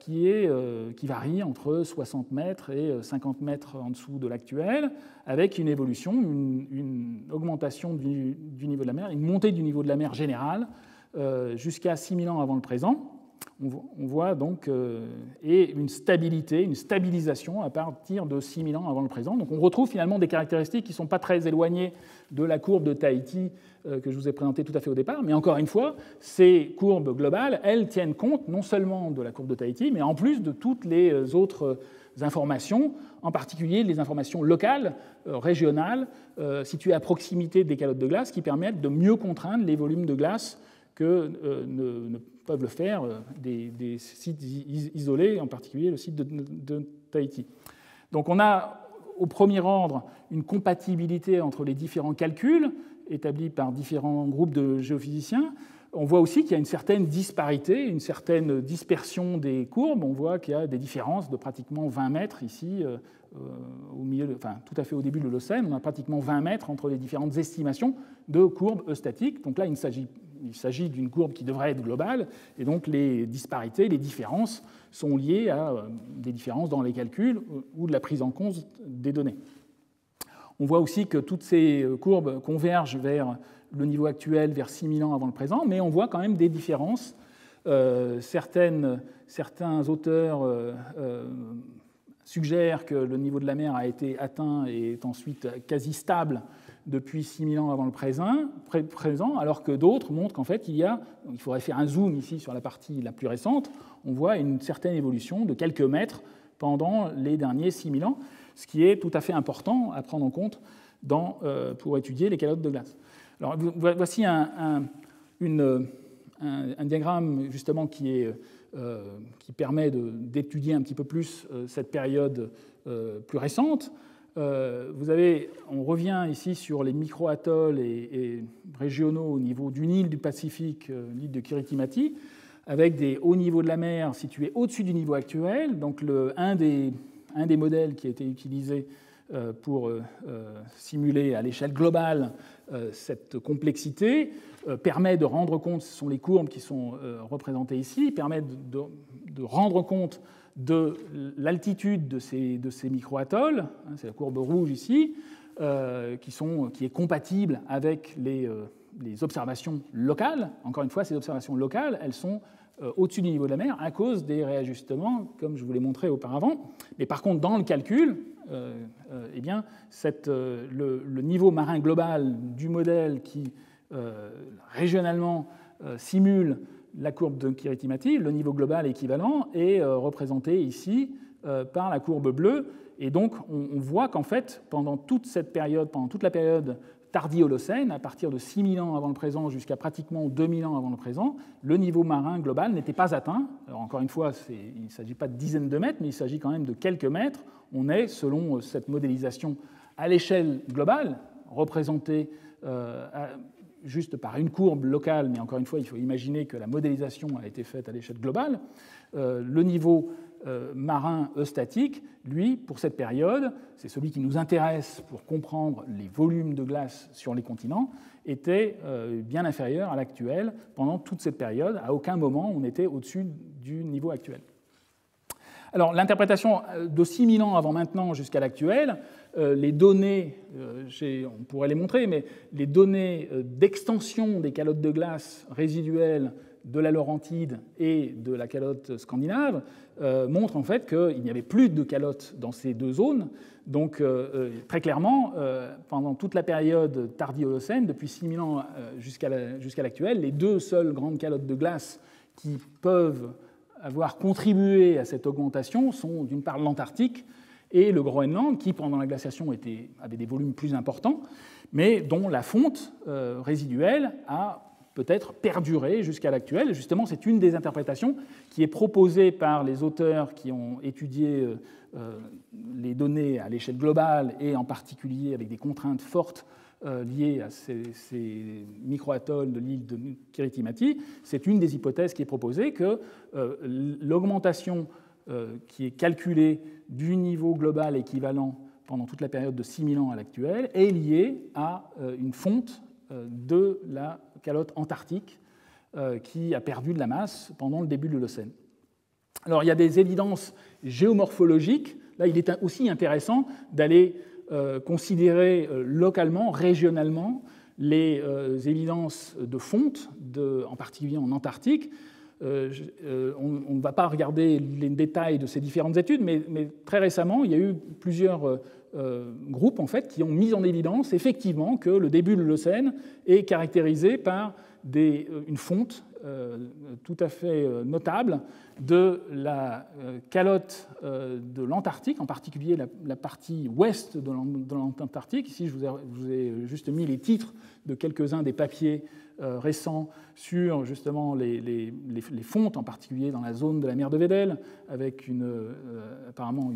[SPEAKER 1] qui varie entre 60 mètres et 50 mètres en dessous de l'actuel, avec une évolution, une augmentation du niveau de la mer, une montée du niveau de la mer général jusqu'à 6000 ans avant le présent. On voit donc et une stabilité, une stabilisation à partir de 6000 ans avant le présent. Donc on retrouve finalement des caractéristiques qui ne sont pas très éloignées de la courbe de Tahiti que je vous ai présentée tout à fait au départ. Mais encore une fois, ces courbes globales, elles tiennent compte non seulement de la courbe de Tahiti, mais en plus de toutes les autres informations, en particulier les informations locales, régionales, situées à proximité des calottes de glace, qui permettent de mieux contraindre les volumes de glace que ne peuvent le faire des sites isolés, en particulier le site de Tahiti. Donc on a au premier ordre une compatibilité entre les différents calculs établis par différents groupes de géophysiciens. On voit aussi qu'il y a une certaine disparité, une certaine dispersion des courbes. On voit qu'il y a des différences de pratiquement 20 mètres ici, tout à fait au début de l'Holocène. On a pratiquement 20 mètres entre les différentes estimations de courbes eustatiques. Donc là, il s'agit d'une courbe qui devrait être globale, et donc les disparités, les différences sont liées à des différences dans les calculs ou de la prise en compte des données. On voit aussi que toutes ces courbes convergent vers le niveau actuel, vers 6000 ans avant le présent, mais on voit quand même des différences. Certains auteurs suggèrent que le niveau de la mer a été atteint et est ensuite quasi stable depuis 6000 ans avant le présent, alors que d'autres montrent qu'en fait, il faudrait faire un zoom ici sur la partie la plus récente, on voit une certaine évolution de quelques mètres pendant les derniers 6000 ans, ce qui est tout à fait important à prendre en compte pour étudier les calottes de glace. Alors, voici un diagramme justement qui permet d'étudier un petit peu plus cette période plus récente. On revient ici sur les micro-atolls et régionaux au niveau d'une île du Pacifique, l'île de Kiritimati, avec des hauts niveaux de la mer situés au-dessus du niveau actuel. Donc un des modèles qui a été utilisé pour simuler à l'échelle globale cette complexité permet de rendre compte, ce sont les courbes qui sont représentées ici, permet de rendre compte de l'altitude de ces micro-atolls, c'est la courbe rouge ici, qui est compatible avec les observations locales. Encore une fois, ces observations locales, elles sont au-dessus du niveau de la mer à cause des réajustements, comme je vous l'ai montré auparavant. Mais par contre, dans le calcul, le niveau marin global du modèle qui régionalement simule la courbe de Kiritimati, le niveau global équivalent, est représenté ici par la courbe bleue. Et donc, on voit qu'en fait, pendant toute la période tardi-holocène, à partir de 6000 ans avant le présent jusqu'à pratiquement 2000 ans avant le présent, le niveau marin global n'était pas atteint. Alors, encore une fois, il ne s'agit pas de dizaines de mètres, mais il s'agit quand même de quelques mètres. On est, selon cette modélisation à l'échelle globale, représentée juste par une courbe locale, mais encore une fois, il faut imaginer que la modélisation a été faite à l'échelle globale. Le niveau marin eustatique, lui, pour cette période, c'est celui qui nous intéresse pour comprendre les volumes de glace sur les continents, était bien inférieur à l'actuel pendant toute cette période. À aucun moment on n'était au-dessus du niveau actuel. Alors, l'interprétation de 6000 ans avant maintenant jusqu'à l'actuel, les données, on pourrait les montrer, mais les données d'extension des calottes de glace résiduelles de la Laurentide et de la calotte scandinave montrent en fait qu'il n'y avait plus de calottes dans ces deux zones. Donc, très clairement, pendant toute la période tardi-holocène, depuis 6000 ans jusqu'à l'actuel, les deux seules grandes calottes de glace qui peuvent avoir contribué à cette augmentation sont d'une part l'Antarctique et le Groenland, qui pendant la glaciation avait des volumes plus importants, mais dont la fonte résiduelle a peut-être perduré jusqu'à l'actuel. Et justement, c'est une des interprétations qui est proposée par les auteurs qui ont étudié les données à l'échelle globale et en particulier avec des contraintes fortes liées à ces micro-atolls de l'île de Kiritimati. C'est une des hypothèses qui est proposée, que l'augmentation qui est calculée du niveau global équivalent pendant toute la période de 6000 ans à l'actuel est liée à une fonte de la calotte antarctique qui a perdu de la masse pendant le début de l'Holocène. Alors il y a des évidences géomorphologiques. Là, il est aussi intéressant d'aller considérer localement, régionalement, les évidences de fonte, en particulier en Antarctique. On ne va pas regarder les détails de ces différentes études, mais très récemment, il y a eu plusieurs groupes en fait, qui ont mis en évidence effectivement que le début de l'Holocène est caractérisé par une fonte tout à fait notable de la calotte de l'Antarctique, en particulier la partie ouest de l'Antarctique. Ici, je vous ai juste mis les titres de quelques-uns des papiers récents sur justement les fontes, en particulier dans la zone de la mer de Weddell, avec apparemment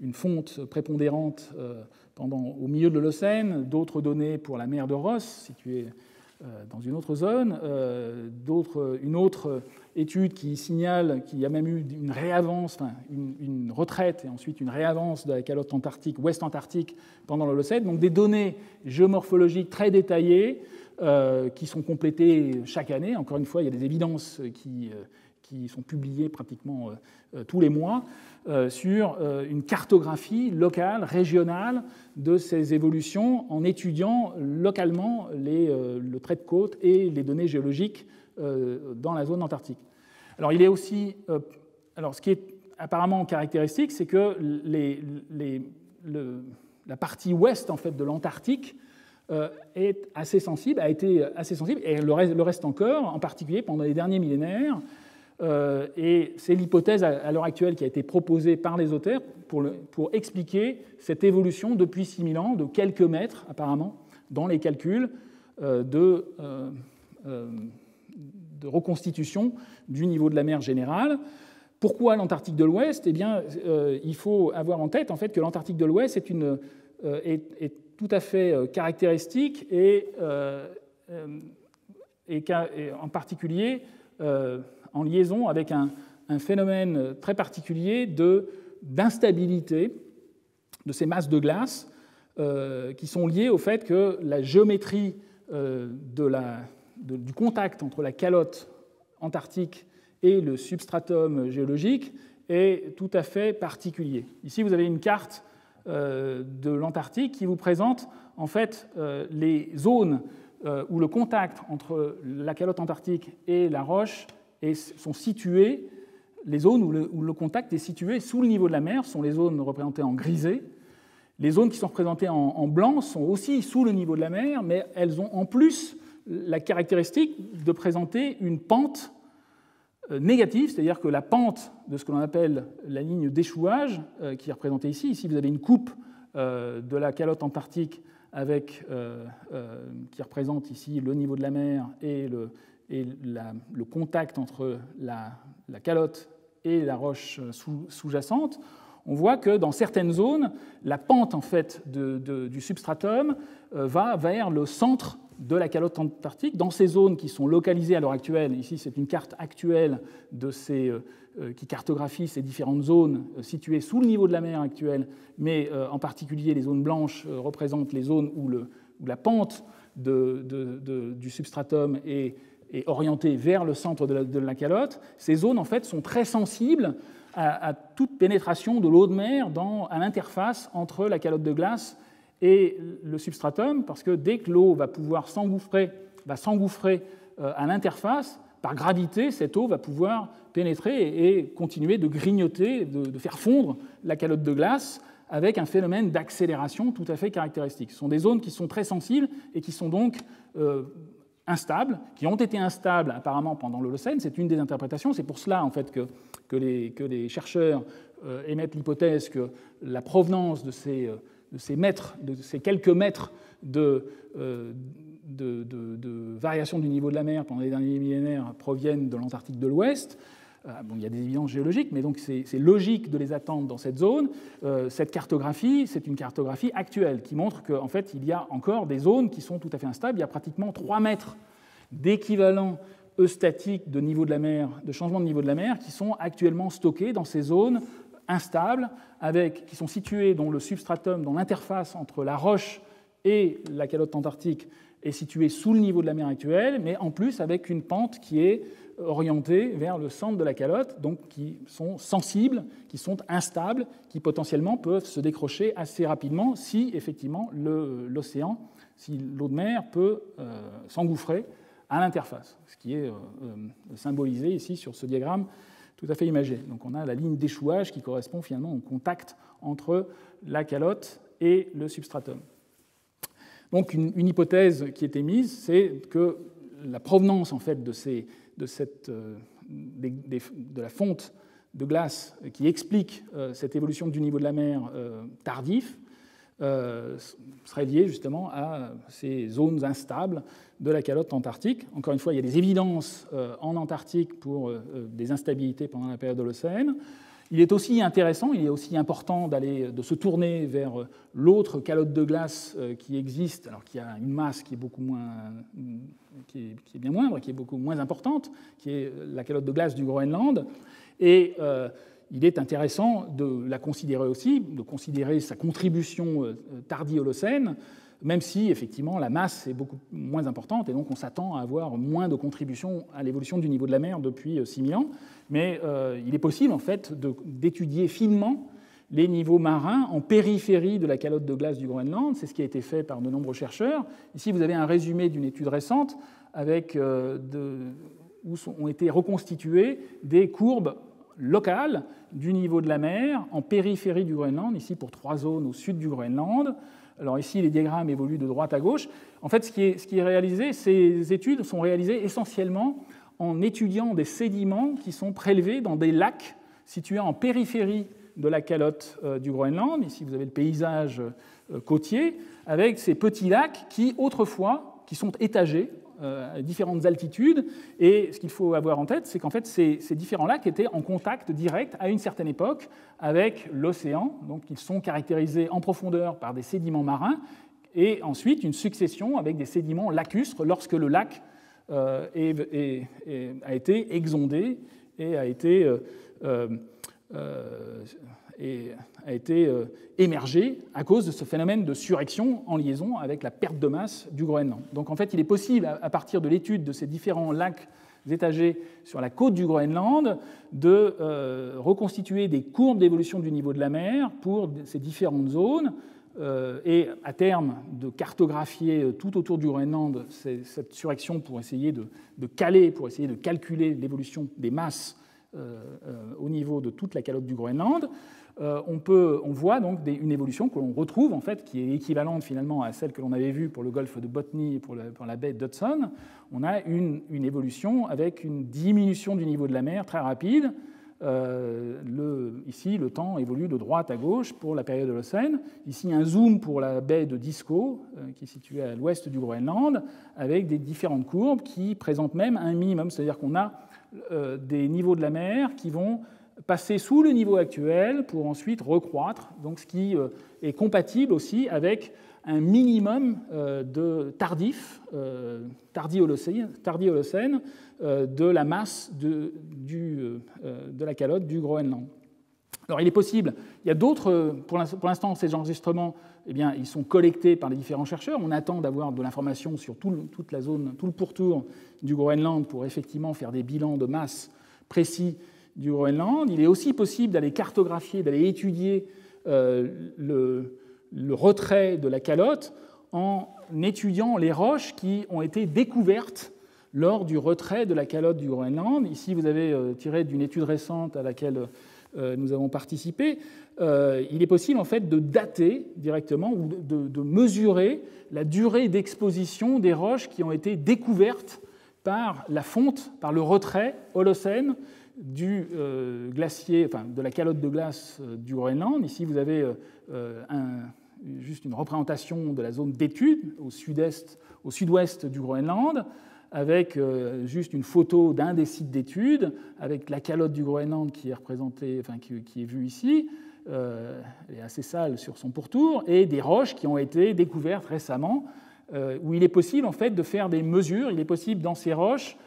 [SPEAKER 1] une fonte prépondérante au milieu de l'Holocène, d'autres données pour la mer de Ross, située dans une autre zone, une autre étude qui signale qu'il y a même eu une réavance, enfin, une retraite et ensuite une réavance de la calotte antarctique, ouest antarctique pendant l'Holocène. Donc des données géomorphologiques très détaillées qui sont complétées chaque année. Encore une fois, il y a des évidences qui sont publiées pratiquement tous les mois sur une cartographie locale, régionale de ces évolutions en étudiant localement le trait de côte et les données géologiques dans la zone antarctique. Alors, il est aussi, ce qui est apparemment caractéristique, c'est que la partie ouest en fait, de l'Antarctique est assez sensible, a été assez sensible, et le reste encore, en particulier pendant les derniers millénaires. Et c'est l'hypothèse à l'heure actuelle qui a été proposée par les auteurs pour expliquer cette évolution depuis 6000 ans, de quelques mètres apparemment, dans les calculs de reconstitution du niveau de la mer générale. Pourquoi l'Antarctique de l'Ouest ? Eh bien, il faut avoir en tête en fait, que l'Antarctique de l'Ouest est tout à fait caractéristique et en particulier en liaison avec un phénomène très particulier d'instabilité de ces masses de glace qui sont liées au fait que la géométrie du contact entre la calotte antarctique et le substratum géologique est tout à fait particulier. Ici, vous avez une carte de l'Antarctique qui vous présente en fait les zones où le contact entre la calotte antarctique et la roche sont situées, les zones où le contact est situé sous le niveau de la mer sont les zones représentées en grisé. Les zones qui sont représentées en blanc sont aussi sous le niveau de la mer, mais elles ont en plus la caractéristique de présenter une pente négative, c'est-à-dire que la pente de ce que l'on appelle la ligne d'échouage, qui est représentée ici, vous avez une coupe de la calotte antarctique qui représente ici le niveau de la mer et le contact entre la calotte et la roche sous-jacente. On voit que dans certaines zones, la pente en fait, du substratum va vers le centre de la calotte antarctique. Dans ces zones qui sont localisées à l'heure actuelle, ici c'est une carte actuelle qui cartographie ces différentes zones situées sous le niveau de la mer actuelle, mais en particulier les zones blanches représentent les zones où la pente du substratum est orientée vers le centre de la calotte. Ces zones en fait sont très sensibles à toute pénétration de l'eau de mer à l'interface entre la calotte de glace et le substratum, parce que dès que l'eau va pouvoir s'engouffrer à l'interface, par gravité, cette eau va pouvoir pénétrer et continuer de grignoter, de faire fondre la calotte de glace avec un phénomène d'accélération tout à fait caractéristique. Ce sont des zones qui sont très sensibles et qui sont donc instables, qui ont été instables apparemment pendant l'Holocène. C'est une des interprétations. C'est pour cela en fait, que les chercheurs émettent l'hypothèse que la provenance de ces quelques mètres de variation du niveau de la mer pendant les derniers millénaires proviennent de l'Antarctique de l'Ouest. Il y a des évidences géologiques, mais donc c'est logique de les attendre dans cette zone. Cette cartographie, c'est une cartographie actuelle qui montre qu'en fait, il y a encore des zones qui sont tout à fait instables. Il y a pratiquement 3 mètres d'équivalent eustatique de niveau de la mer, de changement de niveau de la mer, qui sont actuellement stockés dans ces zones instables, qui sont situées dans le substratum, dans l'interface entre la roche et la calotte antarctique, est située sous le niveau de la mer actuelle, mais en plus avec une pente qui est orientées vers le centre de la calotte, donc qui sont sensibles, qui sont instables, qui potentiellement peuvent se décrocher assez rapidement si effectivement l'océan, si l'eau de mer peut s'engouffrer à l'interface, ce qui est symbolisé ici sur ce diagramme tout à fait imagé. Donc on a la ligne d'échouage qui correspond finalement au contact entre la calotte et le substratum. Donc une hypothèse qui est émise, c'est que la provenance en fait de la fonte de glace qui explique cette évolution du niveau de la mer tardif serait liée justement à ces zones instables de la calotte antarctique. Encore une fois, il y a des évidences en Antarctique pour des instabilités pendant la période Holocène. Il est aussi intéressant, il est aussi important de se tourner vers l'autre calotte de glace qui existe, alors qui a une masse qui est beaucoup moins, qui est bien moindre, qui est beaucoup moins importante, qui est la calotte de glace du Groenland. Et il est intéressant de la considérer aussi, de considérer sa contribution tardi-Holocène, même si effectivement la masse est beaucoup moins importante et donc on s'attend à avoir moins de contribution à l'évolution du niveau de la mer depuis 6000 ans. Mais il est possible en fait d'étudier finement les niveaux marins en périphérie de la calotte de glace du Groenland. C'est ce qui a été fait par de nombreux chercheurs. Ici, vous avez un résumé d'une étude récente avec, où ont été reconstituées des courbes locales du niveau de la mer en périphérie du Groenland, ici pour 3 zones au sud du Groenland. Alors ici, les diagrammes évoluent de droite à gauche. En fait, ce qui est réalisé, ces études sont réalisées essentiellement en étudiant des sédiments qui sont prélevés dans des lacs situés en périphérie de la calotte du Groenland. Ici, vous avez le paysage côtier, avec ces petits lacs qui, autrefois, qui sont étagés à différentes altitudes. Et ce qu'il faut avoir en tête, c'est qu'en fait, ces différents lacs étaient en contact direct à une certaine époque avec l'océan. Donc, ils sont caractérisés en profondeur par des sédiments marins et ensuite une succession avec des sédiments lacustres lorsque le lac a été exondé et a été émergé à cause de ce phénomène de surrection en liaison avec la perte de masse du Groenland. Donc en fait, il est possible, à partir de l'étude de ces différents lacs étagés sur la côte du Groenland, de reconstituer des courbes d'évolution du niveau de la mer pour ces différentes zones, et à terme de cartographier tout autour du Groenland cette surrection pour essayer de caler, pour essayer de calculer l'évolution des masses au niveau de toute la calotte du Groenland. On voit donc une évolution que l'on retrouve, en fait, qui est équivalente finalement à celle que l'on avait vue pour le golfe de Botany et pour la baie d'Hudson. On a une évolution avec une diminution du niveau de la mer très rapide. Ici, le temps évolue de droite à gauche pour la période Holocène. Ici, un zoom pour la baie de Disko, qui est située à l'ouest du Groenland, avec des différentes courbes qui présentent même un minimum, c'est-à-dire qu'on a des niveaux de la mer qui vont passer sous le niveau actuel pour ensuite recroître, donc ce qui est compatible aussi avec un minimum de tardi-Holocène de la masse de la calotte du Groenland. Alors il est possible, il y a d'autres, pour l'instant ces enregistrements, eh bien, ils sont collectés par les différents chercheurs, on attend d'avoir de l'information sur toute la zone, tout le pourtour du Groenland pour effectivement faire des bilans de masse précis du Groenland. Il est aussi possible d'aller cartographier, d'aller étudier le retrait de la calotte en étudiant les roches qui ont été découvertes lors du retrait de la calotte du Groenland. Ici, vous avez tiré d'une étude récente à laquelle nous avons participé. Il est possible en fait de dater directement ou de mesurer la durée d'exposition des roches qui ont été découvertes par la fonte, par le retrait Holocène du glacier, enfin, de la calotte de glace du Groenland. Ici, vous avez juste une représentation de la zone d'étude au sud-ouest du Groenland, avec juste une photo d'un des sites d'étude, avec la calotte du Groenland qui est représentée, enfin, qui est vue ici. Elle est assez sale sur son pourtour, et des roches qui ont été découvertes récemment, où il est possible en fait de faire des mesures. Il est possible dans ces roches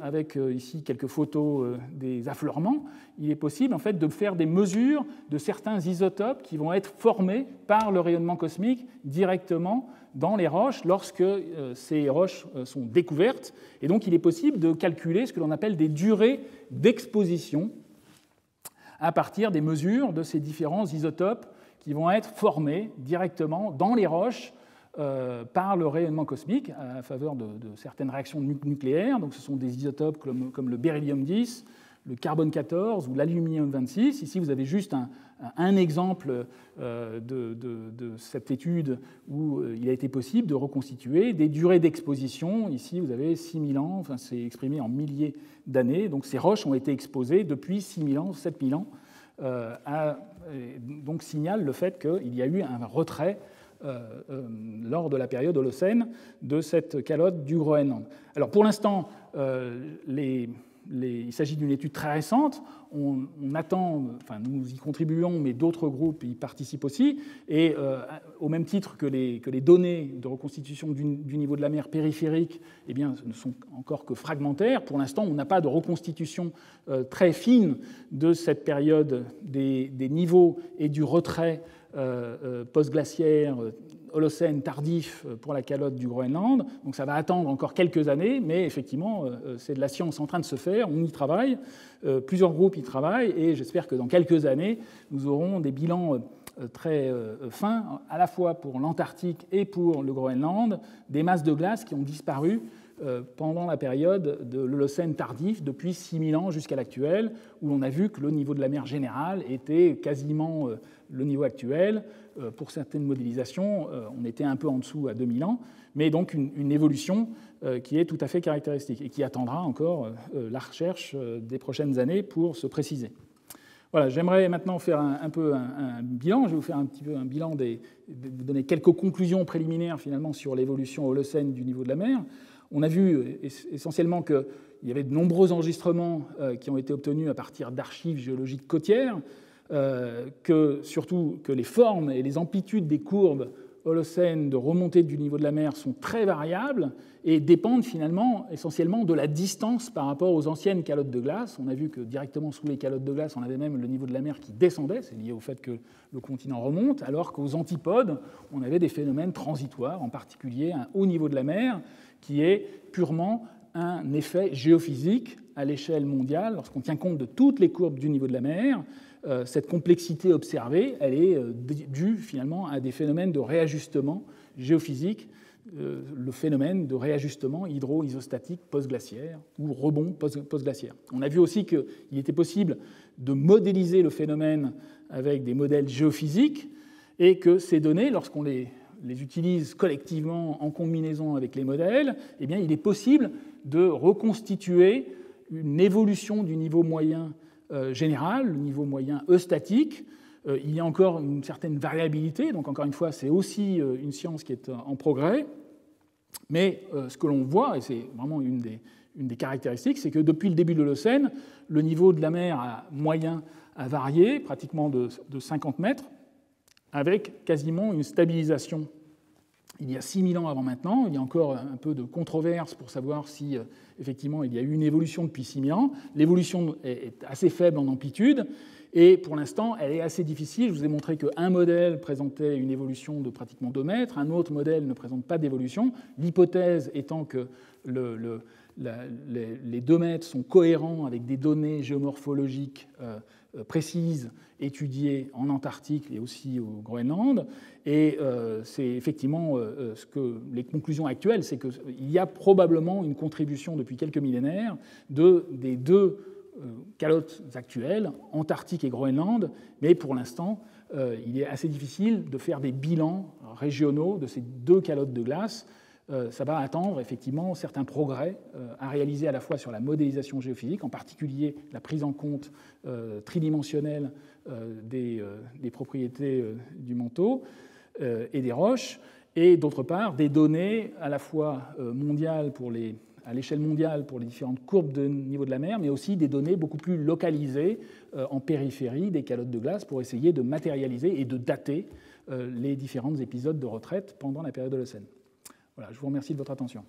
[SPEAKER 1] avec ici quelques photos des affleurements, il est possible en fait de faire des mesures de certains isotopes qui vont être formés par le rayonnement cosmique directement dans les roches lorsque ces roches sont découvertes. Et donc il est possible de calculer ce que l'on appelle des durées d'exposition à partir des mesures de ces différents isotopes qui vont être formés directement dans les roches par le rayonnement cosmique à faveur de certaines réactions nucléaires. Donc, ce sont des isotopes comme le beryllium-10, le carbone-14 ou l'aluminium-26. Ici, vous avez juste un exemple de cette étude où il a été possible de reconstituer des durées d'exposition. Ici, vous avez 6000 ans, enfin, c'est exprimé en milliers d'années. Donc, ces roches ont été exposées depuis 6000 ans, 7000 ans, donc signale le fait qu'il y a eu un retrait lors de la période Holocène de cette calotte du Groenland. Alors pour l'instant, les il s'agit d'une étude très récente. On attend, enfin nous y contribuons, mais d'autres groupes y participent aussi. Et au même titre que les données de reconstitution du niveau de la mer périphérique, eh bien, ne sont encore que fragmentaires. Pour l'instant, on n'a pas de reconstitution très fine de cette période des niveaux et du retrait post-glaciaire, Holocène tardif pour la calotte du Groenland. Donc ça va attendre encore quelques années, mais effectivement, c'est de la science en train de se faire, on y travaille, plusieurs groupes y travaillent, et j'espère que dans quelques années, nous aurons des bilans très fins, à la fois pour l'Antarctique et pour le Groenland, des masses de glace qui ont disparu pendant la période de l'Holocène tardif, depuis 6000 ans jusqu'à l'actuel, où l'on a vu que le niveau de la mer générale était quasiment le niveau actuel. Pour certaines modélisations, on était un peu en dessous à 2000 ans, mais donc une évolution qui est tout à fait caractéristique et qui attendra encore la recherche des prochaines années pour se préciser. Voilà, j'aimerais maintenant faire un bilan. Je vais vous faire un petit peu un bilan, vous donner quelques conclusions préliminaires finalement sur l'évolution Holocène du niveau de la mer. On a vu essentiellement qu'il y avait de nombreux enregistrements qui ont été obtenus à partir d'archives géologiques côtières, surtout que les formes et les amplitudes des courbes Holocène de remontée du niveau de la mer sont très variables et dépendent finalement essentiellement de la distance par rapport aux anciennes calottes de glace. On a vu que directement sous les calottes de glace, on avait même le niveau de la mer qui descendait, c'est lié au fait que le continent remonte, alors qu'aux antipodes, on avait des phénomènes transitoires, en particulier un haut niveau de la mer qui est purement un effet géophysique à l'échelle mondiale. Lorsqu'on tient compte de toutes les courbes du niveau de la mer, cette complexité observée, elle est due finalement à des phénomènes de réajustement géophysique, le phénomène de réajustement hydro-isostatique post-glaciaire ou rebond post-glaciaire. On a vu aussi qu'il était possible de modéliser le phénomène avec des modèles géophysiques et que ces données, lorsqu'on les utilise collectivement en combinaison avec les modèles, eh bien, il est possible de reconstituer une évolution du niveau moyen général, le niveau moyen eustatique. Il y a encore une certaine variabilité, donc encore une fois, c'est aussi une science qui est en progrès. Mais ce que l'on voit, et c'est vraiment une des caractéristiques, c'est que depuis le début de l'Holocène, le niveau de la mer moyen a varié, pratiquement de 50 mètres, avec quasiment une stabilisation. Il y a 6000 ans avant maintenant, il y a encore un peu de controverse pour savoir si effectivement il y a eu une évolution depuis 6000 ans. L'évolution est assez faible en amplitude et pour l'instant elle est assez difficile. Je vous ai montré qu'un modèle présentait une évolution de pratiquement 2 mètres, un autre modèle ne présente pas d'évolution. L'hypothèse étant que les 2 mètres sont cohérents avec des données géomorphologiques précises étudiées en Antarctique et aussi au Groenland. Et c'est effectivement ce que les conclusions actuelles, c'est qu'il y a probablement une contribution depuis quelques millénaires des deux calottes actuelles, Antarctique et Groenland, mais pour l'instant, il est assez difficile de faire des bilans régionaux de ces deux calottes de glace. Ça va attendre effectivement certains progrès à réaliser à la fois sur la modélisation géophysique, en particulier la prise en compte tridimensionnelle des propriétés du manteau et des roches, et d'autre part des données à la fois mondiales à l'échelle mondiale pour les différentes courbes de niveau de la mer, mais aussi des données beaucoup plus localisées en périphérie des calottes de glace pour essayer de matérialiser et de dater les différents épisodes de retraite pendant la période Holocène. Voilà, je vous remercie de votre attention.